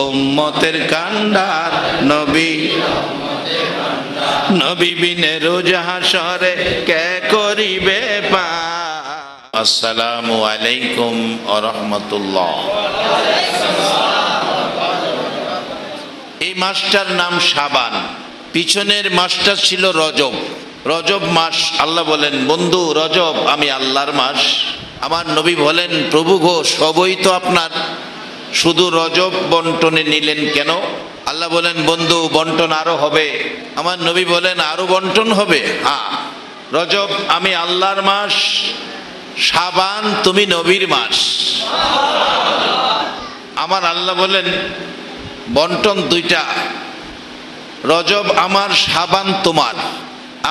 উম্মতের কান্ডার নবী, নবী বিনে রোজ হাসরে কে করিবে পার। আসসালামু আলাইকুম ওয়া রাহমাতুল্লাহ। এই মাসটার নাম শাবান, পিছনের মাসটা ছিল রজব। রজব মাস, আল্লাহ বলেন বন্ধু রজব আমি আল্লাহর মাস। আমার নবী বলেন প্রভু গো সবই তো আপনার, শুধু রজব বন্টনে নিলেন কেন? আল্লাহ বলেন বন্ধু বন্টন আরো হবে। আমার নবী বলেন আরো বন্টন হবে? হ্যাঁ, রজব আমি আল্লাহর মাস, শাবান তুমি নবীর মাস। আমার আল্লাহ বলেন বন্টন দুইটা, রজব আমার, শাবান তোমার।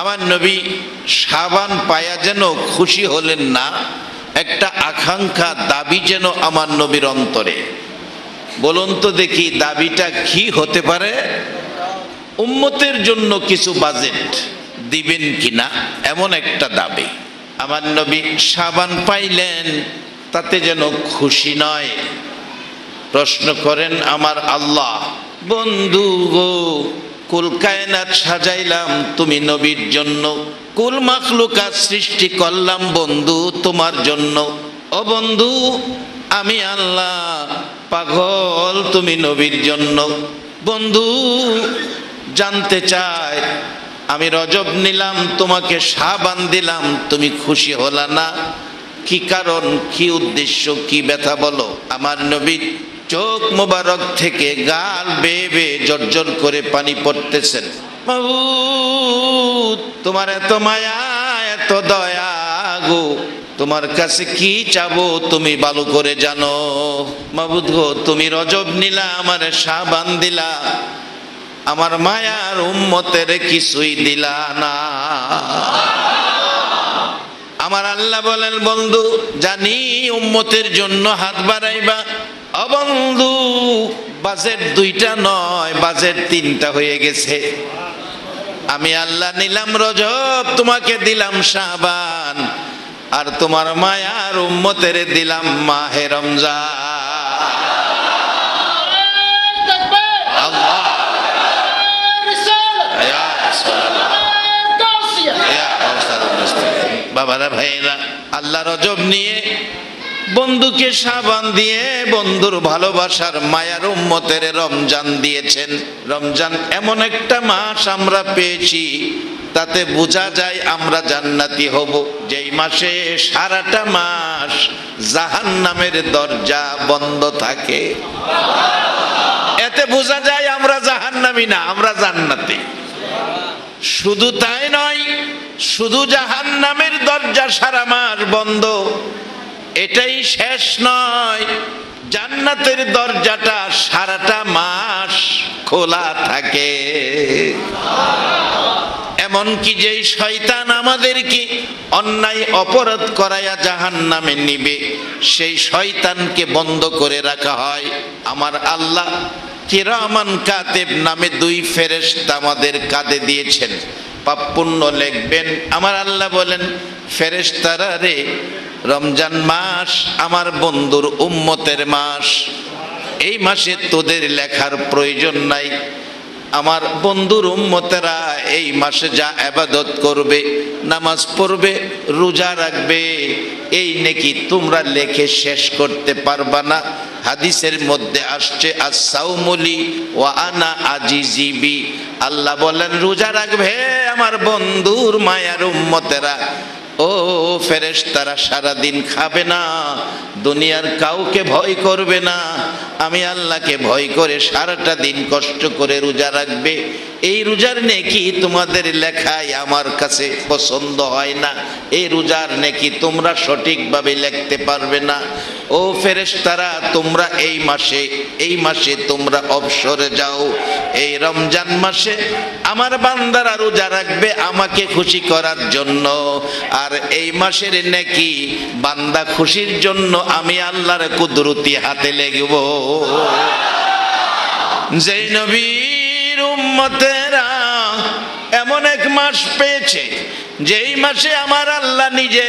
আমার নবী শাবান পায়া যেন খুশি হলেন না, একটা আকাঙ্ক্ষা দাবি যেন আমার নবীর অন্তরে। বলুন তো দেখি দাবিটা কি হতে পারে? উম্মতের জন্য কিছু বাজেট দিবেন কিনা, এমন একটা দাবি। আমার নবী শাবান পাইলেন, তাতে যেন খুশি নয়। প্রশ্ন করেন আমার আল্লাহ, বন্ধু গো কুল কায়নাত সাজাইলাম তুমি নবীর জন্য, কুল মাখলুকাত সৃষ্টি করলাম বন্ধু তোমার জন্য। ও বন্ধু আমি আল্লাহ পাগল তুমি নবীর জন্য। বন্ধু জানতে চাই, আমি রজব নিলাম তোমাকে শাবান দিলাম, তুমি খুশি হলা না, কি কারণ, কি উদ্দেশ্য, কি ব্যথা বলো? আমার নবী চোখ মোবারক থেকে গাল বেয়ে বেয়ে জর্জর করে পানি পড়তেছেন। মাবুদ তোমার এত মায়া এত দয়া গো, তোমার কাছে কি চাবো তুমি ভালো করে জানো। মাবুদ গো তুমি রজব নিলা, আমার শাবান দিলা, আমার মায়ার উম্মতের কিছুই দিলা না। আমার আল্লাহ বলেন বন্ধু জানি উম্মতের জন্য হাত বাড়াইবা। ও বন্ধু বাজেট দুইটা নয়, বাজেট তিনটা হয়ে গেছে। আমি আল্লাহ নিলাম রজব, তোমাকে দিলাম শাবান, আর তোমার মায়ার উম্মতের দিলাম মাহে রমজান। আল্লাহ বাবারা ভাইরা, আল্লাহ রজব নিয়ে বন্ধুকে শাবান দিয়ে বন্ধুর ভালোবাসার মায়ার উম্মতের রমজান দিয়েছেন। রমজান এমন একটা মাস আমরা পেয়েছি, তাতে বোঝা যায় আমরা জান্নাতি হব। যেই মাসে সারাটা মাস জাহান্নামের দরজা বন্ধ থাকে, এতে বোঝা যায় আমরা জাহান্নামী না, আমরা জান্নাতি। শুধু তাই নয়, শুধু জাহান্নামের দরজা সারা মাস বন্ধ এটাই শেষ নয়, জান্নাতের দরজাটা সারাটা মাস খোলা থাকে। এমনকি যেই শয়তান আমাদেরকে অন্যায় অপরাধ করায়া জাহান্নামে নিবে, সেই শয়তানকে বন্ধ করে রাখা হয়। আমার আল্লাহ কিরামান কাতিব নামে দুই ফেরেশতা আমাদের কাঁধে দিয়েছেন, পাপ পুণ্য লিখবেন। আমার আল্লাহ বলেন ফেরেশতারা রে, রমজান মাস আমার বন্ধুর উম্মতের মাস, এই মাসে তোদের লেখার প্রয়োজন নাই। আমার বন্ধুর উম্মতেরা এই মাসে যা ইবাদত করবে, নামাজ পড়বে, রোজা রাখবে, এই নেকি তোমরা লেখে শেষ করতে পারবা না। হাদিসের মধ্যে আসছে আস-সাওমুলি ওয়া আনা আজিজিবি, আল্লাহ বলেন রোজা রাখবে আমার বন্ধুর মায়ার উম্মতেরা। ও ফেরেশতারা সারাদিন খাবে না, দুনিয়ার কাউকে ভয় করবে না, আমি আল্লাহকে ভয় করে সারাটা দিন কষ্ট করে রোজা রাখবে। এই রোজার নেকি তোমাদের লেখায় আমার কাছে পছন্দ হয় না, এই রোজার নেকি তোমরা সঠিকভাবে লিখতে পারবে না। ও ফেরেশতারা তোমরা এই মাসে তোমরা অবসরে যাও। এই রমজান মাসে আমার বান্দারা রোজা রাখবে আমাকে খুশি করার জন্য, আর এই মাসের নেকি বান্দা খুশির জন্য আমি আল্লাহর কুদরতি হাতে লেগব। যেই নবীর উম্মতেরা এমন এক মাস পেয়েছে যেই মাসে আমার আল্লাহ নিজে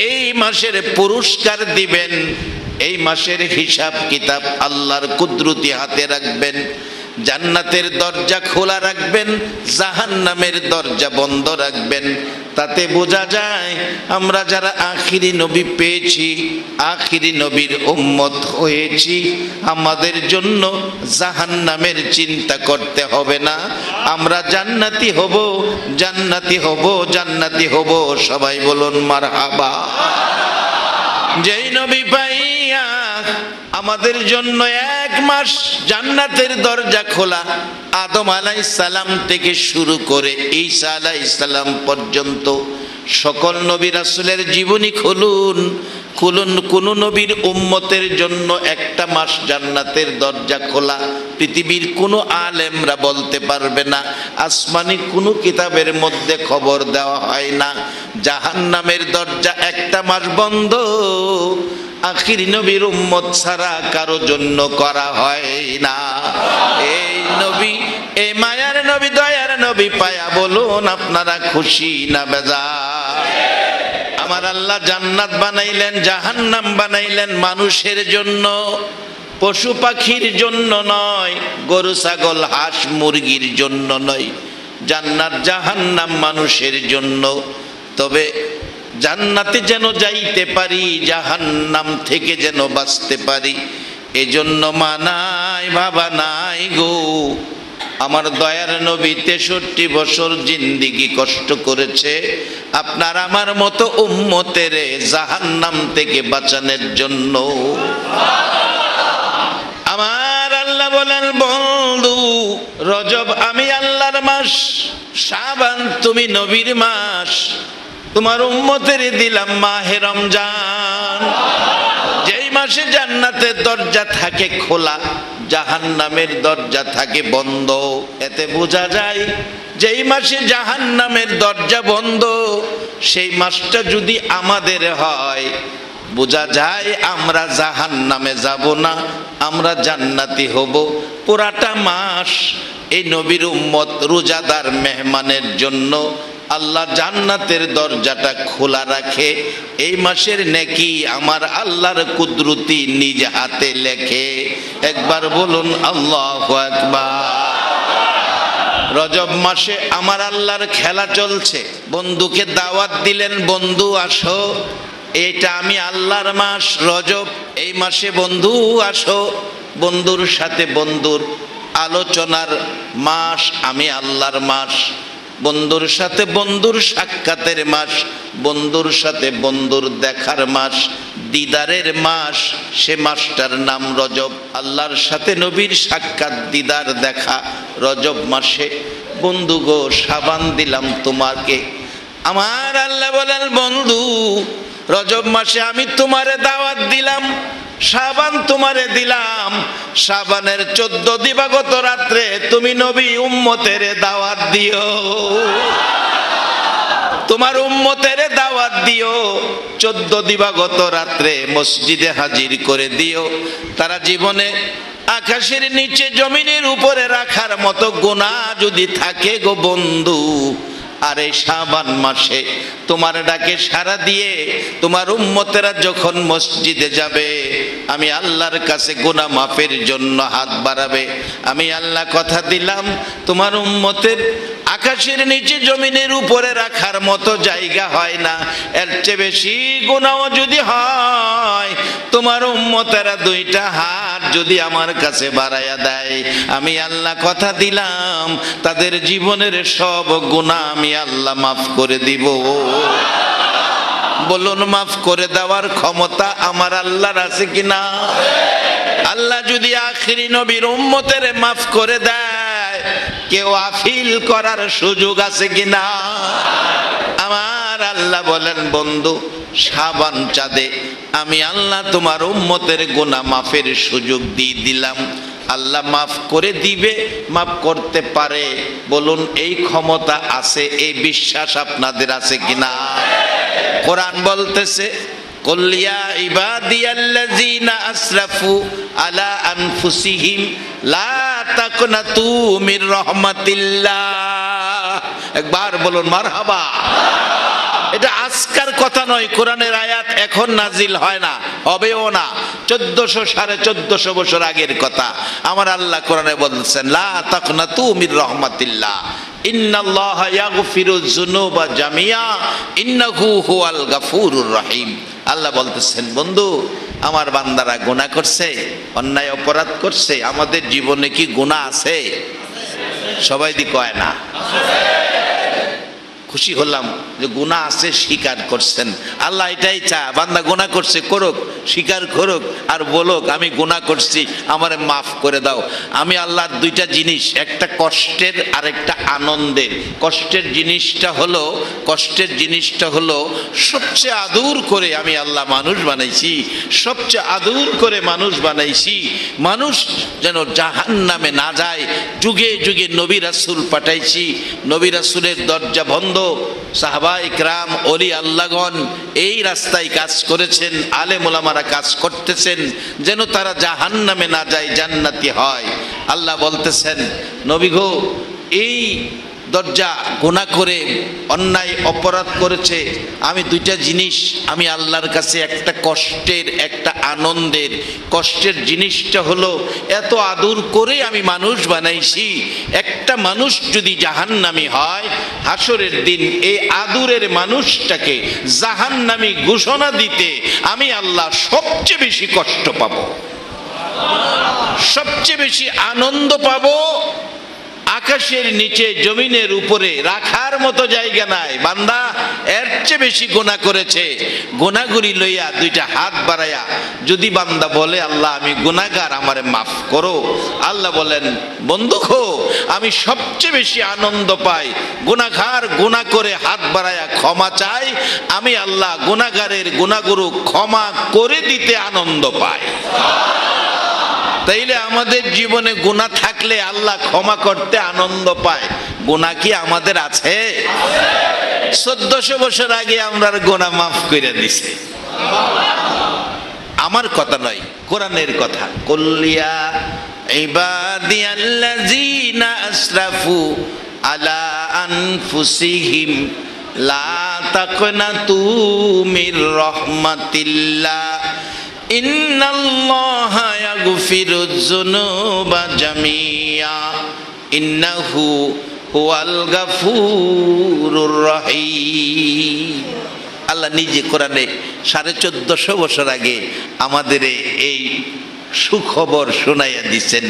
এই মাসের পুরস্কার দিবেন, এই মাসের হিসাব কিতাব আল্লাহর কুদরতি হাতে রাখবেন। জান্নাতের দরজা খোলা রাখবেন, জাহান্নামের দরজা বন্ধ রাখবেন। তাতে বোঝা যায় আমরা যারা আখিরি নবী পেয়েছি, আখিরি নবীর উম্মত হয়েছি, আমাদের জন্য জাহান্নামের চিন্তা করতে হবে না। আমরা জান্নাতি হব, জান্নাতি হব, জান্নাতি হব। সবাই বলুন মারহাবা। যেই নবী পাইয়া আমাদের জন্য 1 মাস জান্নাতের দরজা খোলা, আদম আলাইহিস সালাম থেকে শুরু করে ঈসা আলাইহিস সালাম পর্যন্ত সকল নবী রাসূলের জীবনী খুলুন, কোন নবীর উম্মতের জন্য 1 মাস জান্নাতের দরজা খোলা পৃথিবীর কোনো আলেমরা বলতে পারবে না। আসমানি কোনো কিতাবের মধ্যে খবর দেওয়া হয় না। জাহান্নামের দরজা 1 মাস বন্ধ আখিরি নবীর উম্মত ছাড়া কারো জন্য করা হয় না। এই নবী, এই মায়ার নবী, দয়ার নবী পায়া বলুন আপনারা খুশি না বেজার? আমার আল্লাহ জান্নাত বানাইলেন, জাহান্নাম বানাইলেন মানুষের জন্য, পশু পাখির জন্য নয়, গরু ছাগল হাঁস মুরগির জন্য নয়। জান্নাত জাহান্নাম মানুষের জন্য। তবে জান্নাতে যেন যাইতে পারি, জাহান্নাম থেকে যেন বাঁচতে পারি, এজন্য মানায় ভাবা নাই গো। আমার দয়ার নবী 63 বছর জিন্দেগি কষ্ট করেছে আপনার আমার মতো উম্মতের জাহান্নাম থেকে বাঁচানোর জন্য। আমার আল্লাহ বলেন, বন্ধু রজব আমি আল্লাহর মাস, শাবান তুমি নবীর মাস, তোমার উম্মতের দিলাম মাহে রমজান। যেই মাসে জান্নাতের দরজা থাকে খোলা, জাহান্নামের দরজা থাকে বন্ধ। এতে বোঝা যায় যেই মাসে জাহান্নামের দরজা বন্ধ, সেই মাসটা যদি আমাদের হয়, বোঝা যায় আমরা জাহান্নামে যাব না, আমরা জান্নাতি হব। পুরাটা মাস এই নবীর উম্মত রোজাদার মেহমানের জন্য আল্লাহ জান্নাতের দরজাটা খোলা রাখে। এই মাসের নেকি আমার আল্লাহর কুদরতি নিজ হাতে লেখে। একবার বলুন আল্লাহু আকবার। রজব মাসে আমার আল্লাহর খেলা চলছে। বন্ধুকে দাওয়াত দিলেন, বন্ধু আসো, এটা আমি আল্লাহর মাস রজব, এই মাসে বন্ধু আসো। বন্ধুর সাথে বন্ধুর আলোচনার মাস আমি আল্লাহর মাস। বন্ধুর সাথে বন্ধুর সাক্ষাতের মাস, বন্ধুর সাথে বন্ধুর দেখার মাস, দিদারের মাস, সে মাসটার নাম রজব। আল্লাহর সাথে নবীর সাক্ষাৎ, দিদার, দেখা রজব মাসে। বন্ধু গো সাবান দিলাম তোমাকে। আমার আল্লাহ বলেন, বন্ধু রজব মাসে আমি তোমারে দাওয়াত দিলাম, শাবান তোমারে দিলাম। শাবানের 14 দিবাগত রাত্রে তুমি নবী উম্মতের দাওয়াত দিও, তোমার উম্মতের দাওয়াত দিও। 14 দিবাগত রাত্রে মসজিদে হাজির করে দিও। তারা জীবনে আকাশের নিচে জমিনের উপরে রাখার মতো গুনাহ যদি থাকে গো বন্ধু, আর এই শাবান মাসে তোমার ডাকে সাড়া দিয়ে তোমার উম্মতেরা যখন মসজিদে যাবে, আমি আল্লাহর কাছে গুনাহ মাফের জন্য হাত বাড়াবে। আমি আল্লাহ কথা দিলাম, তোমার উম্মতের আকাশের নিচে জমিনের উপরে রাখার মতো জায়গা হয় না। এর চেয়ে বেশি গুনাহ যদি হয়, তোমার উম্মতেরা 2টা হাত যদি আমার কাছে বাড়াইয়া দেয়, আমি আল্লাহ কথা দিলাম তাদের জীবনের সব গুনাহ আমি আল্লাহ মাফ করে দিব। বলুন মাফ করে দেওয়ার ক্ষমতা আমার আল্লাহর আছে কিনা? আল্লাহ যদি আখিরি নবীর উম্মতের মাফ করে দেয়, কেউ আফিল করার সুযোগ আছে কিনা? আমার আল্লাহ বলেন, বন্ধু শাবান চাঁদে আমি আল্লাহ তোমার উম্মতের গুনাহ মাফের সুযোগ দিয়ে দিলাম। আল্লাহ মাফ করে দিবে, মাফ করতে পারে। বলুন এই ক্ষমতা আছে, এই বিশ্বাস আপনাদের আছে কিনা? কোরআন বলতেছে, কুল ইয়া ইবাদিয়াল্লাযিনা আসরাফু আলা আনফুসিহিম লা তাকনাতু মির রাহমাতিল্লাহ। একবার বলুন মারহাবা। এটা আজকার কথা নয়, কোরআনের আয়াত এখন নাজিল হয় না, হবেও না, 1400 1450 বছর আগের কথা। আমার আল্লাহ কোরআনে বলছেন, লা তাকনাতু মির রাহমাতিল্লাহ ইন্নাল্লাহা ইয়াগফিরুয যুনুবা জামিয়া ইন্নাহু হুয়াল গাফুরুর রহিম। আল্লাহ বলতেছেন, বন্ধু আমার বান্দারা গুনাহ করছে, অন্যায় অপরাধ করছে, আমাদের জীবনে কি গুনাহ আছে? সবাই দি কয় না। খুশি হলাম যে গুনাহ আছে, স্বীকার করছেন। আল্লাহ এটাই চায়, বান্দা গুনাহ করছে করুক, স্বীকার করুক, আর বলুক আমি গুনাহ করছি, আমারে মাফ করে দাও। আমি আল্লাহর দুইটা জিনিস, একটা কষ্টের আর একটা আনন্দের। কষ্টের জিনিসটা হলো সবচেয়ে আদর করে আমি আল্লাহ মানুষ বানাইছি, সবচেয়ে আদর করে মানুষ বানাইছি, মানুষ যেন জাহান্নামে না যায়। যুগে যুগে নবী রাসূল পাঠাইছি, নবী রাসূলের দরজা বন্ধ, সাহাবা ইকরাম ওলি আল্লাহগণ এই রাস্তায় কাজ করেছেন, আলেম ওলামারা কাজ করতেছেন যেন তারা জাহান্নামে না যায়, জান্নাতি হয়। আল্লাহ বলতেছেন, নবী গো, এই দরজা গুনাহ করে অন্যায় অপরাধ করেছে, আমি দুইটা জিনিস আমি আল্লাহর কাছে, একটা কষ্টের একটা আনন্দের। কষ্টের জিনিসটা হলো এত আদর করে আমি মানুষ বানাইছি, একটা মানুষ যদি জাহান্নামী হয় হাসরের দিন এই আদরের মানুষটাকে জাহান্নামী ঘোষণা দিতে আমি আল্লাহ সবচেয়ে বেশি কষ্ট পাবো, সবচেয়ে বেশি আনন্দ পাবো। আকাশের নিচে জমিনের উপরে রাখার মতো জায়গা নাই। বান্দা এর চেয়ে বেশি গুনাহ করেছে, গুনাহগুলি লইয়া দুইটা হাত বাড়াইয়া যদি বান্দা বলে, আল্লাহ আমি গুনাহগার, আমারে মাফ করো, আল্লাহ বলেন, বন্ধুগো আমি সবচেয়ে বেশি আনন্দ পাই গুনাহগার গুনাহ করে হাত বাড়াইয়া ক্ষমা চাই, আমি আল্লাহ গুনাহগারের গুনাহগুলো ক্ষমা করে দিতে আনন্দ পাই। তাইলে আমাদের জীবনে গুনাহ থাকলে আল্লাহ ক্ষমা করতে আনন্দ পায়। গুনাহ কি আমাদের আছে? 1400 বছর আগে আমরা গুনাহ মাফ করে দিছে। আমার কথা নয়, কোরআনের কথা। কুল্লিয়া ইবাদিয়াল্লাযিনা আসরাফু আলা আনফুসিহিম লা তাকনাতু মির রাহমাতিল্লাহ ইন্নাল্লাহা ইয়াগফিরুয যুনুবা জামিয়া ইন্নাহু হুয়াল গাফুরুর রহিম। আল্লাহ নিজে কোরআনে 1450 বছর আগে আমাদের এই সুখবর শোনাইয়া দিচ্ছেন,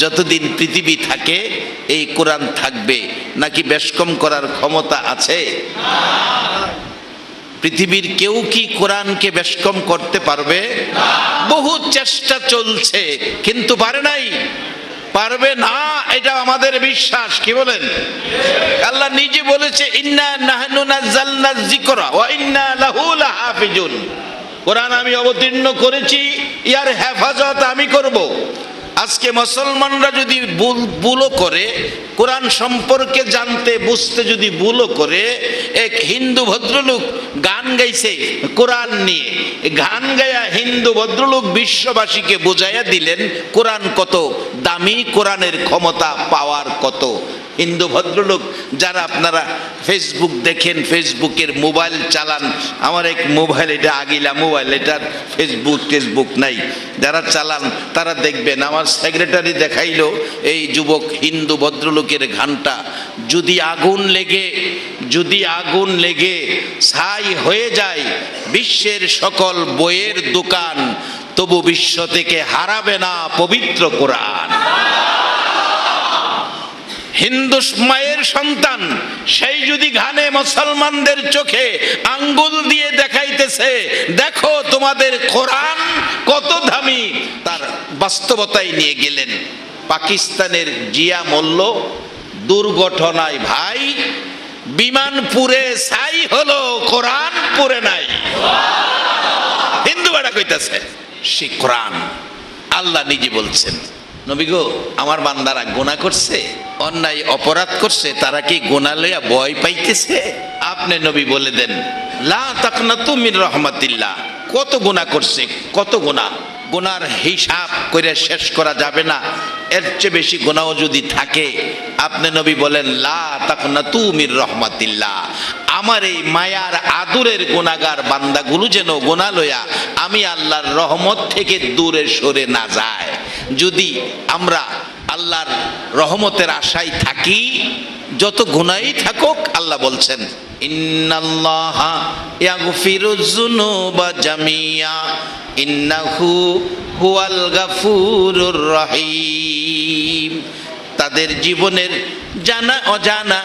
যতদিন পৃথিবী থাকে এই কোরআন থাকবে। নাকি বেশকম করার ক্ষমতা আছে? পৃথিবীর কেউ কি কোরআনকে বেশকম করতে পারবে? বহু চেষ্টা চলছে কিন্তু পারে নাই, পারবে না, এটা আমাদের বিশ্বাস। কি বলেন? আল্লাহ নিজে বলেছে, ইন্না নাহনু নাযালনা যিকরা ওয়া ইন্না লাহু লাহাফিজুন। কোরআন আমি অবতীর্ণ করেছি, ইয়ার হেফাজত আমি করব। আজকে মুসলমানরা যদি ভুলও করে, কোরআন সম্পর্কে জানতে বুঝতে যদি ভুলও করে, এক হিন্দু ভদ্রলোক গান গাইছে কোরআন নিয়ে, গান গায়া হিন্দু ভদ্রলোক বিশ্ববাসীকে বোঝাইয়া দিলেন কোরআন কত দামি, কোরআনের ক্ষমতা পাওয়ার কত। হিন্দু ভদ্রলোক যারা আপনারা ফেসবুক দেখেন, ফেসবুকের মোবাইল চালান, আমার এক মোবাইল, এটা আগিলা মোবাইল, এটার ফেসবুক নাই, যারা চালান তারা দেখবেন। আমার সেক্রেটারি দেখাইলো এই যুবক হিন্দু ভদ্রলোকের গানটা। যদি আগুন লেগে ছাই হয়ে যায় বিশ্বের সকল বইয়ের দোকান, তবু বিশ্ব থেকে হারাবে না পবিত্র কোরআন। হিন্দু মায়ের সন্তান সেই যদি গানে মুসলমানদের চোখে আঙ্গুল দিয়ে দেখাইতেছে, দেখো তোমাদের কোরআন কত দামি, তার বাস্তবতায় নিয়ে গেলেন। পাকিস্তানের জিয়া মল্ল দুর্ঘটনায় ভাই বিমান পুড়ে ছাই হলো, কোরআন পুড়ে নাই। হিন্দু বাড়া কইতাছে সে কোরআন। আল্লাহ নিজে বলছেন, নবী গো আমার বান্দারা গুনাহ করছে, অন্যায় অপরাধ করছে, তারা কি গুনাহ লইয়া ভয় পাইতেছে? আপনি নবী বলে দেন, লা তাকনাতু মির রাহমাতিল্লাহ। কত গুনাহ করছে, কত গুনাহ, গুনার হিসাব করে শেষ করা যাবে না। এর চেয়ে বেশি গুনাহ যদি থাকে, আপনি নবী বলেন, লা তাকনাতু মির রাহমাতিল্লাহ, আমার এই মায়ার আদুরের গুনাহগার বান্দাগুলো যেন গুনাহ লইয়া আমি আল্লাহর রহমত থেকে দূরে সরে না যায়। যদি আমরা আল্লাহর রহমতের আশায় থাকি, যত গুনাহই থাকুক, আল্লাহ বলছেন ইন্নাল্লাহা ইয়াগফিরুয যুনুবা জামিয়া ইন্নাহু হুয়াল গাফুরুর রহিম। তাদের জীবনের জানা অজানা,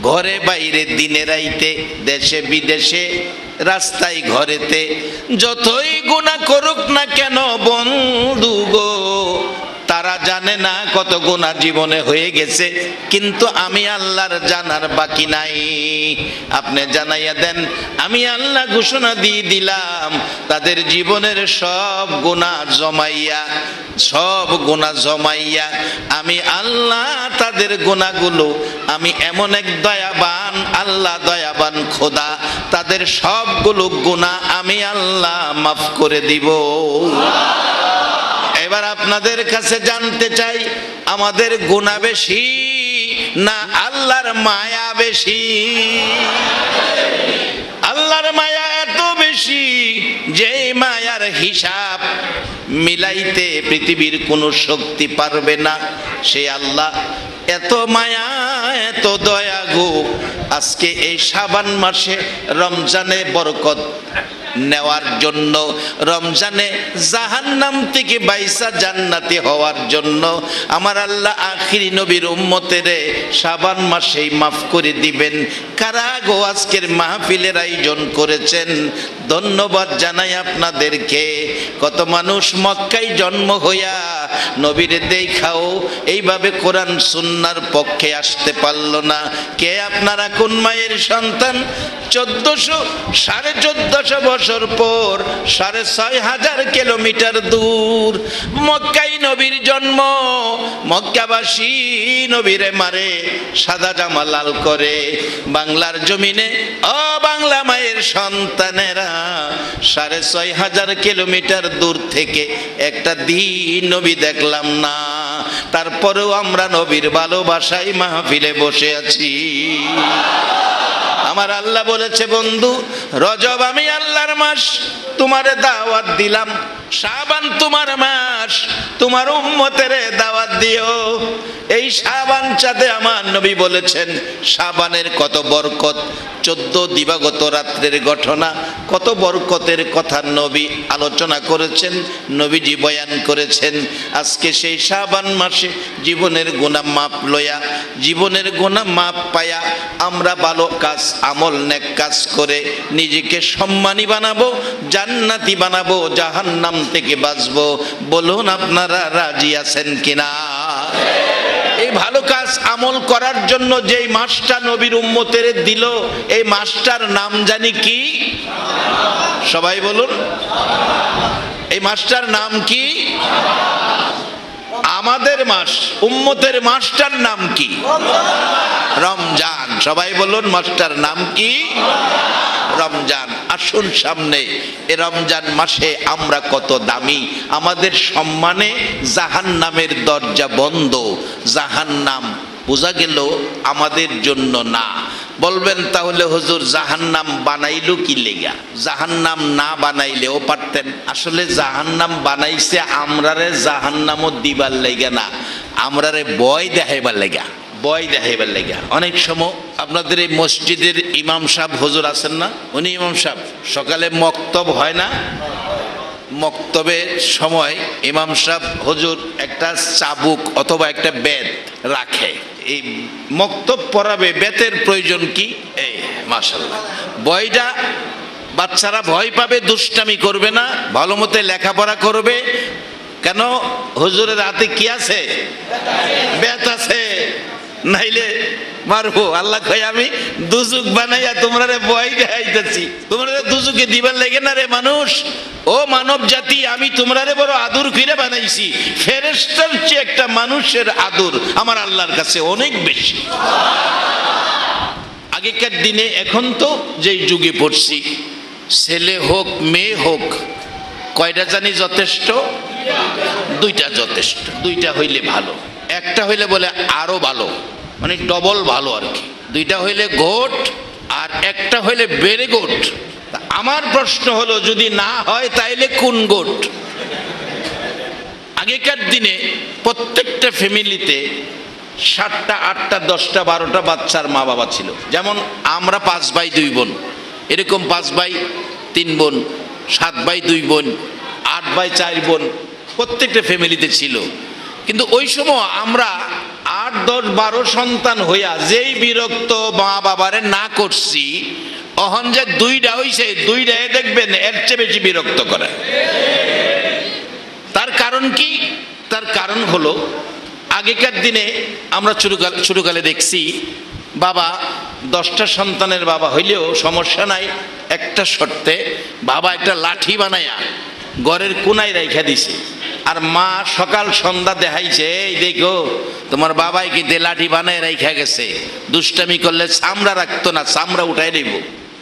ঘরে বাইরে, দিনে রাইতে, দেশে বিদেশে, রাস্তায় ঘরেতে যতই গুনাহ করুক না কেন বন্ধু গো, তারা জানে না কত গুনাহ জীবনে হয়ে গেছে, কিন্তু আমি আল্লাহর জানার বাকি নাই। আপনি জানাইয়া দেন, আমি আল্লাহ ঘোষণা দিয়ে দিলাম তাদের জীবনের সব গুনাহ জমাইয়া আমি আল্লাহ তাদের গুনাহগুলো, আমি এমন এক দয়াবান আল্লাহ, দয়াবান খোদা, তাদের সবগুলো গুনাহ আমি আল্লাহ মাফ করে দিব। এবার আপনাদের কাছে জানতে চাই, আমাদের গুনাহ বেশি না আল্লাহর মায়া বেশি? আল্লাহর মায়া এত বেশি যে মায়ার হিসাব মিলাইতে পৃথিবীর কোনো শক্তি পারবে না। সে আল্লাহ এত মায়া, এত দয়া গো। আজকে এই শাবান মাসে রমজানে বরকত নেওয়ার জন্য, রমজানে জাহান্নাম থেকে বাইসা জান্নাতি হওয়ার জন্য আমার আল্লাহ আখিরি নবীর উম্মতেরে শাবান মাসেই মাফ করে দিবেন। কারা গো আজকের মাহফিলের আয়োজন করেছেন, ধন্যবাদ জানাই আপনাদেরকে। কত মানুষ মক্কায় জন্ম হইয়া নবীরে দেখাও এইভাবে কোরআন সুন্নাহর পক্ষে আসতে পারল না। কে আপনারা কোন মায়ের সন্তান? 1400 বছর পর 6500 কিলোমিটার দূর মক্কায় নবীর জন্ম। মক্কাবাসী নবীরে মারে, সাদা জামা লাল করে। বাংলার জমিনে ও বাংলা মায়ের সন্তানেরা 6500 কিলোমিটার দূর থেকে একটা দিন নবী দেখলাম না। তারপরেও আমরা নবীর ভালোবাসায় মাহফিলে বসে আছি। আমার আল্লাহ বলেছে, বন্ধু রজব আমি আল্লাহর মাস, তোমারে দাওয়াত দিলাম। শাবান তোমার মাস, তোমার উম্মতের দাওয়াত দিও। এই শাবান চাঁদে আমার নবী বলেছেন শাবানের কত বরকত। 14 দিবাগত রাত্রের ঘটনা, কত বরকতের কথা নবী আলোচনা করেছেন, নবীজি বয়ান করেছেন। আজকে সেই শাবান মাসে জীবনের গুনাহ মাপ লয়া, জীবনের গুনাহ মাপ পায়া আমরা ভালো কাজ, আমল, নেক কাজ করে নিজেকে সম্মানী বানাবো, জান্নাতি বানাবো, জাহান্নাম থেকে বাঁচবো। বলুন আপনারা রাজি আছেন কিনা? এই ভালো কাজ আমল করার জন্য যেই মাসটা নবীর উম্মতের দিল, এই মাসটার নাম জানি কি? সবাই বলুন, এই মাসটার নাম কি? আমাদের মাস, উম্মতের মাসটার নাম কি? রমজান। সবাই বলুন, মাসটার নাম কি? রমজান। আসুন সামনে এ রমজান মাসে আমরা কত দামি, আমাদের সম্মানে জাহান্নামের দরজা বন্ধ। জাহান্নাম বোঝা গেল আমাদের জন্য না। বলবেন তাহলে হুজুর জাহান্নাম বানাইলো কি লেগা? জাহান্নাম না বানাইলেও পারতেন। আসলে জাহান্নাম বানাইছে আমরারে জাহান্নামও দিবার লেগা না, আমরারে ভয় দেখাইবার লেগা, ভয় দেখাইবার লেগা। অনেক সময় আপনাদের এই মসজিদের ইমাম সাহেব হুজুর আছেন না, উনি ইমাম সাহেব সকালে মক্তব হয় না, মক্তবের সময় ইমাম সাহেব হুজুর একটা চাবুক অথবা একটা বেত রাখে। এই মক্তব পড়াবে, বেতের প্রয়োজন কি? এই মাশাআল্লাহ, বয়টা বাচ্চারা ভয় পাবে, দুষ্টামি করবে না, ভালো মতো লেখাপড়া করবে। কেন? হুজুরের হাতে কি আছে? বেত আছে, নাইলে মারবো। আল্লাহ কয় আমি দুজুক বানাইয়া তোমরা ভয় দেখাইতেছি, তোমরা দুজুকে দিবার লাগে না রে মানুষ। ও মানব জাতি, আমি তোমরা বড় আদর করে বানাইছি। ফেরেশতার চেয়ে একটা মানুষের আদর আমার আল্লাহর কাছে অনেক বেশি। আগেকার দিনে, এখন তো যেই যুগে পড়ছি, ছেলে হোক মেয়ে হোক, কয়টা জানি যথেষ্ট? 2টা যথেষ্ট। 2টা হইলে ভালো, একটা হইলে বলে আরো ভালো, মানে ডবল ভালো আর কি। 2টা হইলে গোট, আর একটা হইলে বেড়ে গোট। আমার প্রশ্ন হলো, যদি না হয় তাইলে কোন গোট? আগেকার দিনে প্রত্যেকটা ফ্যামিলিতে 7টা 8টা 10টা 12টা বাচ্চার মা বাবা ছিল। যেমন আমরা 5 ভাই 2 বোন, এরকম 5 ভাই 3 বোন, 7 ভাই 2 বোন, 8 ভাই 4 বোন প্রত্যেকটা ফ্যামিলিতে ছিল। কিন্তু ওই সময় আমরা 8 10 12 সন্তান হইয়া যেই বিরক্ত মা বাবারে না করছি, অহন যে 2টা হইছে, 2টায় দেখবেন এর চেয়ে বেশি বিরক্ত করে। তার কারণ কি? তার কারণ হলো, আগেকার দিনে আমরা ছোটকালে দেখছি, বাবা 10টা সন্তানের বাবা হইলেও সমস্যা নাই, একটা শর্তে, বাবা একটা লাঠি বানায়া ঘরের কোনায় রাইখা দিছে, আর মা সকাল সন্ধ্যা দেখাইছে, এই দেখো তোমার বাবাই কিন্তু লাঠি বানায় রাইখা গেছে, দুষ্টামি করলে চামড়া রাখতো না, চামড়া উঠাই দেব।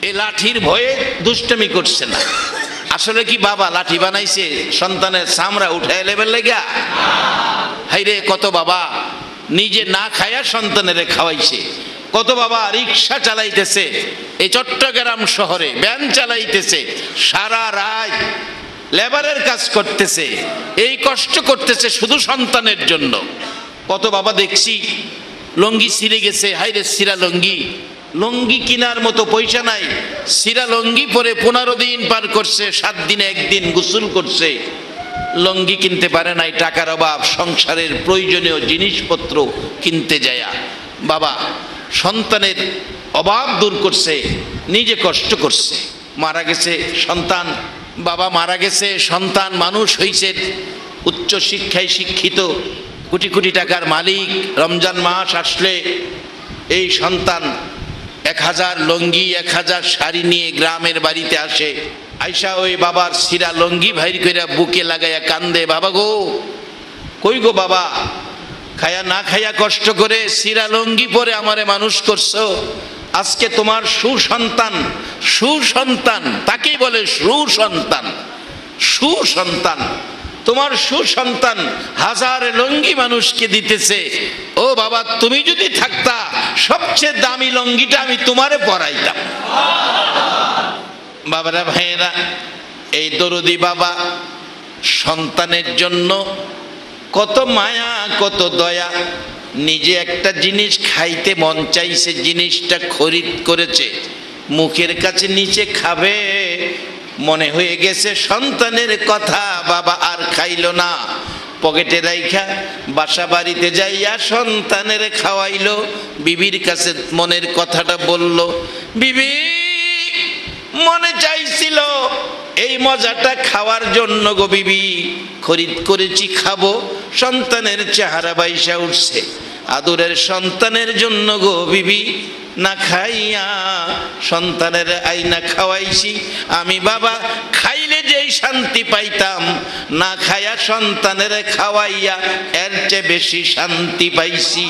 এই লাঠির ভয়ে দুষ্টামি করছে না। আসলে কি বাবা লাঠি বানাইছে সন্তানের চামড়া উঠাই লেবেল লেগা? হাইরে, কত বাবা নিজে না খায়া সন্তানের খাওয়াইছে, কত বাবা রিক্সা চালাইতেছে, এই চট্টগ্রাম শহরে ভ্যান চালাইতেছে, সারা রাত লেবারের কাজ করতেছে, এই কষ্ট করতেছে শুধু সন্তানের জন্য। কত বাবা দেখছি লঙ্গি ছিঁড়ে গেছে, হাইরে সিরা লঙ্গি, লঙ্গি কেনার মতো পয়সা নাই, সিরা লঙ্গি পরে 15 দিন পার করছে, 7 দিনে 1 দিন গোসল করছে, লঙ্গি কিনতে পারে নাই, টাকার অভাব, সংসারের প্রয়োজনীয় জিনিসপত্র কিনতে যায়া বাবা সন্তানের অভাব দূর করছে, নিজে কষ্ট করছে। মারা গেছে সন্তান, বাবা মারা গেছে, সন্তান মানুষ হইছে, উচ্চ শিক্ষায় শিক্ষিত, কোটি কোটি টাকার মালিক। রমজান মাস আসলে এই সন্তান 1000 লঙ্গি 1000 শাড়ি নিয়ে গ্রামের বাড়িতে আসে, আইসা ওই বাবার সিরা লঙ্গি ভাইর কইরা বুকে লাগাইয়া কান্দে, বাবা গো, কই গো বাবা, খায়া না খায়া কষ্ট করে সিরা লঙ্গি পরে আমারে মানুষ করছো, আজকে তোমার সুসন্তান, সুসন্তান তাকেই বলে সুসন্তান, সুসন্তান, তোমার সুসন্তান 1000 লঙ্গি মানুষকে দিতেছে, ও বাবা তুমি যদি থাকতা সবচেয়ে দামি লঙ্গিটা আমি তোমারে পরাইতাম। বাবারা ভাইয়েরা, এই দরদি বাবা সন্তানের জন্য কত মায়া কত দয়া, নিজে একটা জিনিস খাইতে মন চাইছে, জিনিসটা খরিদ করেছে, মুখের কাছে নিচে খাবে, মনে হয়ে গেছে সন্তানের কথা, বাবা আর খাইলো না, পকেটে রাইখা বাসা বাড়িতে যাইয়া সন্তানের খাওয়াইলো, বিবির কাছে মনের কথাটা বলল, বিবি মনে চাইছিল এই মজাটা খাওয়ার জন্য গো বিবি, খরিদ করেছি খাবো, সন্তানের চেহারা বাইসা উঠছে, আদরের সন্তানের জন্য গো বিবি না খাইয়া সন্তানের আইনা খাওয়াইছি, আমি বাবা খাইলে যেই শান্তি পাইতাম, না খাইয়া সন্তানের খাওয়াইয়া এর চেয়ে বেশি শান্তি পাইছি।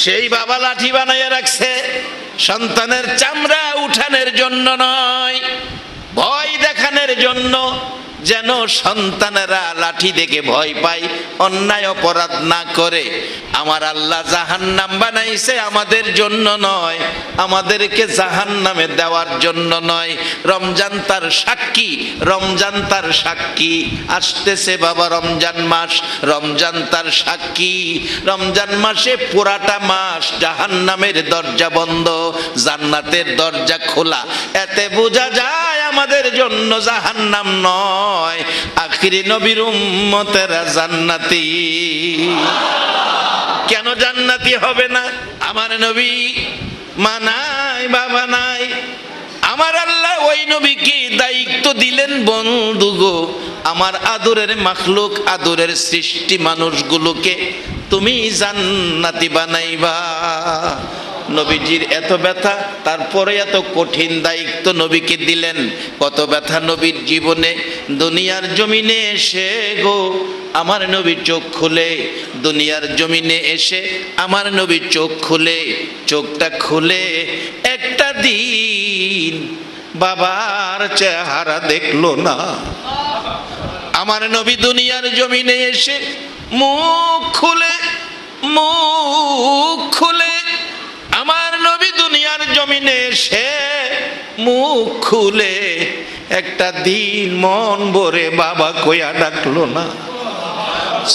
সেই বাবা লাঠি বানাইয়া রাখছে, সন্তানের চামড়া উঠানোর জন্য নয়, ভয় দেখানোর জন্য, যেন সন্তানেরা লাঠি দেখে ভয় পায়, অন্যায় অপরাধ না করে। আমার আল্লাহ জাহান্নাম বানাইছে আমাদের জন্য নয়, আমাদেরকে জাহান্নামে দেওয়ার জন্য নয়। রমজান তার সাক্ষী, রমজান তার সাক্ষী, আসতেছে বাবা রমজান মাস, রমজান তার সাক্ষী। রমজান মাসে পুরাটা মাস জাহান্নামের দরজা বন্ধ, জান্নাতের দরজা খোলা, এতে বোঝা যায় আমাদের জন্য জাহান্নাম নয়, আখিরি নবীর উম্মতেরা জান্নাতি। কেন জান্নাতি হবে না? আমার নবী মা নাই বাবা নাই, আমার আল্লাহ ওই নবীকে দায়িত্ব দিলেন, বন্ধু গো আমার আদরের মাখলুক, আদরের সৃষ্টি মানুষগুলোকে তুমি জান্নাতি বানাইবা। নবীজির এত ব্যথা, তারপরে এত কঠিন দায়িত্ব নবীকে দিলেন। কত ব্যথা নবীর জীবনে, দুনিয়ার জমিনে এসে গো আমার নবী চোখ খুলে, দুনিয়ার জমিনে এসে আমার নবী চোখ খুলে, চোখটা খুলে একটা দিন বাবার চেহারা দেখলো না। আমার নবী দুনিয়ার জমিনে এসে মুখ খুলে, মুখ খুলে আমার নবী মুখ খুলে একটা দিন মন ভরে বাবা কইয়া ডাকলো না।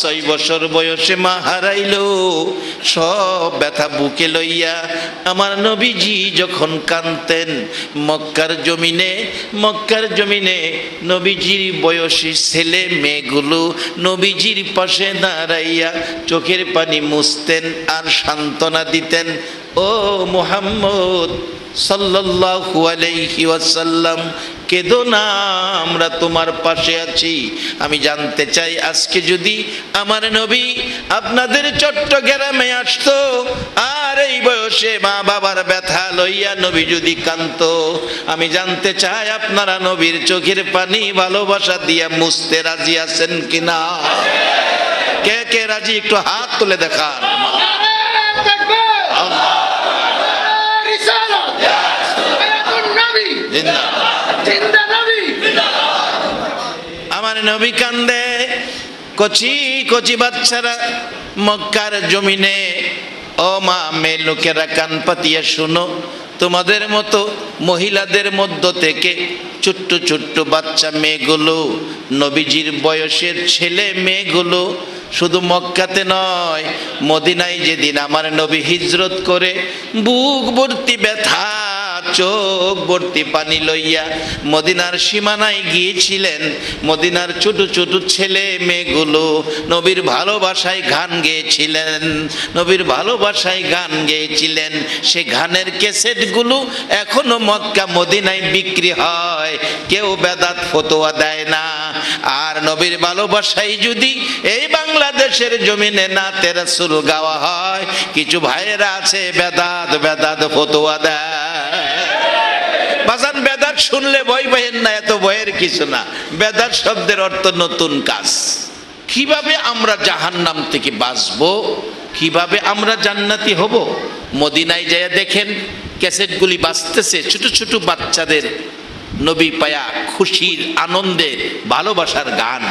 6 বছর বয়সে মা হারাইলো, সব ব্যথা বুকে লইয়া আমার নবীজি যখন কাঁদতেন মক্কার জমিনে নবীজির বয়সী ছেলে মেয়েগুলো নবীজির পাশে দাঁড়াইয়া চোখের পানি মুছতেন আর সান্ত্বনা দিতেন, ও মুহাম্মদ সাল্লাল্লাহু আলাইহি ওয়াসাল্লাম, কেঁদো না, আমরা তোমার পাশে আছি। আমি জানতে চাই, আজকে যদি আমার নবী আপনাদের চট্টগ্রামে আসতো আর এই বয়সে মা বাবার ব্যথা লইয়া নবী যদি কাঁদতো, আমি জানতে চাই আপনারা নবীর চোখের পানি ভালোবাসা দিয়া মুছতে রাজি আছেন কিনা? কে কে রাজি একটু হাত তুলে দেখান। আমার নবী কান্দে, কচি কচি বাচ্চারা মক্কার জমিনে। ও মা, মেয়ে লোকেরা কান পাতিয়া শুনো, তোমাদের মতো মহিলাদের মধ্য থেকে ছোট্ট ছোট্ট বাচ্চা মেয়েগুলো, নবীজির বয়সের ছেলে মেয়েগুলো শুধু মক্কাতে নয়, মদিনায় যেদিন আমার নবী হিজরত করে বুক ভর্তি ব্যথা চোখ ভর্তি পানি লইয়া মদিনার সীমানায় গিয়েছিলেন, মদিনার ছোট ছোট ছেলে মেয়েগুলো নবীর ভালোবাসায় গান গেয়েছিলেন, নবীর ভালোবাসায় গান গেয়েছিলেন। সে গানের ক্যাসেটগুলো এখনো মক্কা মদিনায় বিক্রি হয়, কেউ বেদাত ফতোয়া দেয় না। আর নবীর ভালোবাসায় যদি এই বাংলাদেশের জমিনে নাতে রাসূল গাওয়া হয়, কিছু ভাইয়েরা আছে বেদাত ফতোয়া দেয়। বাজান, বেদাত শুনলে ভয় পাইয়েন না, এত ভয়ের কিছু না। বেদাত শব্দের অর্থ নতুন কাজ। কিভাবে আমরা জাহান্নাম থেকে বাঁচবো, কিভাবে আমরা জান্নাতি হব? মদিনায় যায় দেখেন ক্যাসেটগুলি বাজতেছে, ছোট ছোট বাচ্চাদের নবী পায়া খুশির আনন্দের ভালোবাসার গান।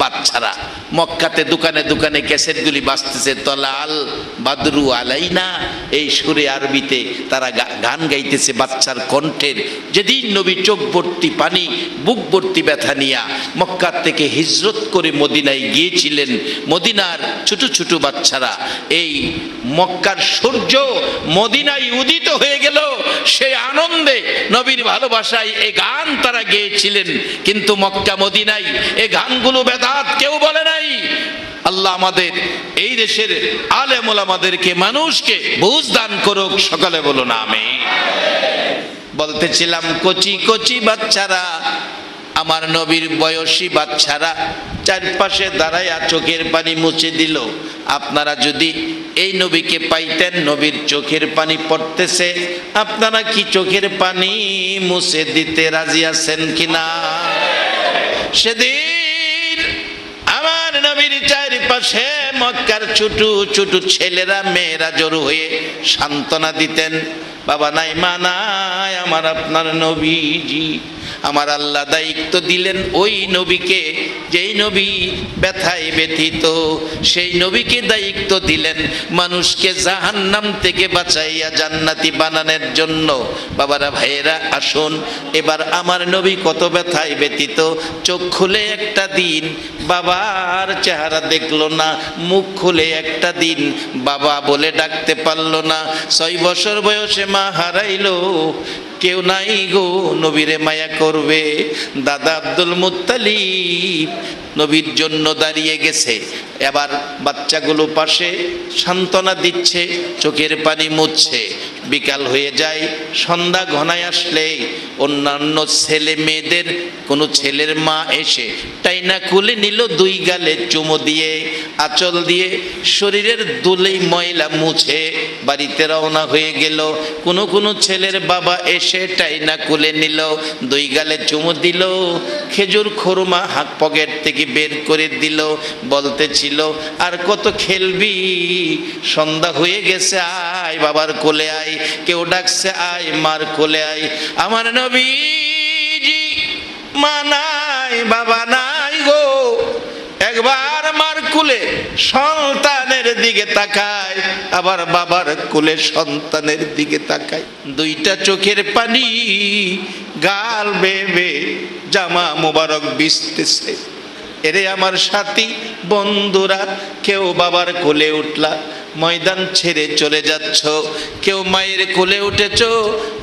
বাচ্চারা মক্কাতে দোকানে দোকানে ক্যাসেটগুলি বাজতেছে, তলাল বাদরু আলাইনা, এই সুরে আরবিতে তারা গান গাইতেছে বাচ্চার কণ্ঠের। যেদিন নবী চোখ ভর্তি পানি বুক ভর্তি ব্যথা নিয়া মক্কা থেকে হিজরত করে মদিনায় গিয়েছিলেন, মদিনার ছোট ছোট বাচ্চারা এই মক্কার সূর্য মদিনায় উদিত হয়ে গেল, সেই আনন্দে নবীর ভালোবাসায় এই গান তারা গেয়েছিলেন। কিন্তু মক্কা মদিনায় এই গানগুলো বেদাত কেউ বলে নাই। আল্লাহ আমাদের এই দেশের আলেম ওলামাদেরকে, মানুষকে বুঝ দান করুক, সকালে বলুন আমিন। বলতেছিলাম, কচি কচি বাচ্চারা, আমার নবীর বয়সী বাচ্চারা চারপাশে দাঁড়াইয়া চোখের পানি মুছে দিল। আপনারা যদি এই নবীকে পাইতেন, নবীর চোখের পানি পড়তেছে, আপনারা কি চোখের পানি মুছে দিতে রাজি আছেন কিনা? সেদিন আমার নবীর চারপাশে মক্কার ছোট ছোট ছেলেরা মেয়েরা জড়ো হয়ে সান্ত্বনা দিতেন, বাবা নাই মা নাই, আমার আপনার নবীজি। আমার আল্লাহ দায়িত্ব দিলেন ওই নবীকে, যেই নবী ব্যথায় ব্যথিত, সেই নবীকে দায়িত্ব দিলেন মানুষকে জাহান্নাম থেকে বাঁচাইয়া জান্নাতি বানানোর জন্য। বাবারা ভাইয়েরা আসুন, এবার আমার নবী কত ব্যথায় ব্যথিত, চোখ খুলে একটা দিন বাবার চেহারা দেখলো না, মুখ খুলে একটা দিন বাবা বলে ডাকতে পারলো না। 6 বছর বয়সে মা হারাইলো, কেউ নাই গো নবীরে মায়া করবে। দাদা আব্দুল মুত্তালিব নবীর জন্য দাঁড়িয়ে গেছে, এবার বাচ্চাগুলো পাশে সান্ত্বনা দিচ্ছে, চোখের পানি মুছছে। বিকাল হয়ে যায়, সন্ধ্যা ঘনায় আসলে অন্যান্য ছেলে মেয়েদের কোনো ছেলের মা এসে টাইনা কুলে নিল, 2 গালে চুমো দিয়ে আঁচল দিয়ে শরীরের দুলেই ময়লা মুছে বাড়িতে রওনা হয়ে গেল। কোনো ছেলের বাবা এসে টাইনা কুলে নিল, 2 গালে চুমো দিল, খেজুর খুরমা হাত পকেট থেকে বের করে দিল, বলতেছিল আর কত খেলবি, সন্ধ্যা হয়ে গেছে, আয় বাবার কোলে আয়। কেউ ডাকছে আয় মার কোলে আয়। আমার নবীজি মা নাই বাবা নাই গো, একবার মার কোলে সন্তানের দিকে তাকায়, আবার বাবার কোলে সন্তানের দিকে তাকায়। 2টা চোখের পানি গাল বেবে জামা মোবারক বিছতেছে। এরে আমার সাথী বন্ধুরা, কেউ বাবার কোলে উঠলা, ময়দান ছেড়ে চলে যাচ্ছ, কেউ মায়ের কোলে উঠেছ,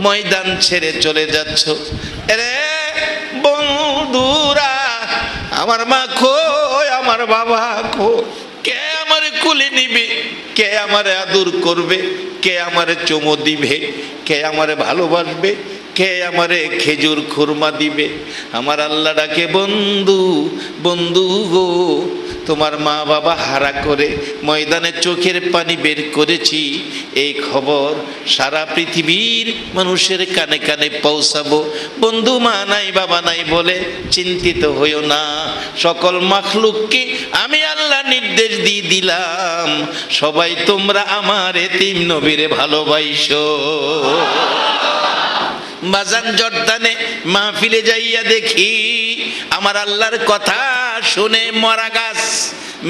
ময়দান ছেড়ে চলে যাচ্ছ। এরে বন্ধুরা, আমার মা কই, আমার বাবা কই, কে আমার কোলে নিবে, কে আমার আদর করবে, কে আমারে চুমো দিবে, কে আমারে ভালোবাসবে, কে আমারে খেজুর খুরমা দিবে? আমার আল্লাহ ডাকে, বন্ধু বন্ধু গো, তোমার মা বাবা হারা করে ময়দানে চোখের পানি বের করেছি, এই খবর সারা পৃথিবীর মানুষের কানে কানে পৌঁছাবো। বন্ধু মা নাই বাবা নাই বলে চিন্তিত হইও না, সকল মাখলুককে আমি আল্লাহ নির্দেশ দিয়ে দিলাম, সবাই তোমরা আমার এতিম নবীরে ভালোবাসো। বাজান জর্দানে মাহফিলে যাইয়া দেখি, আমার আল্লাহর কথা শুনে মরা গাছ,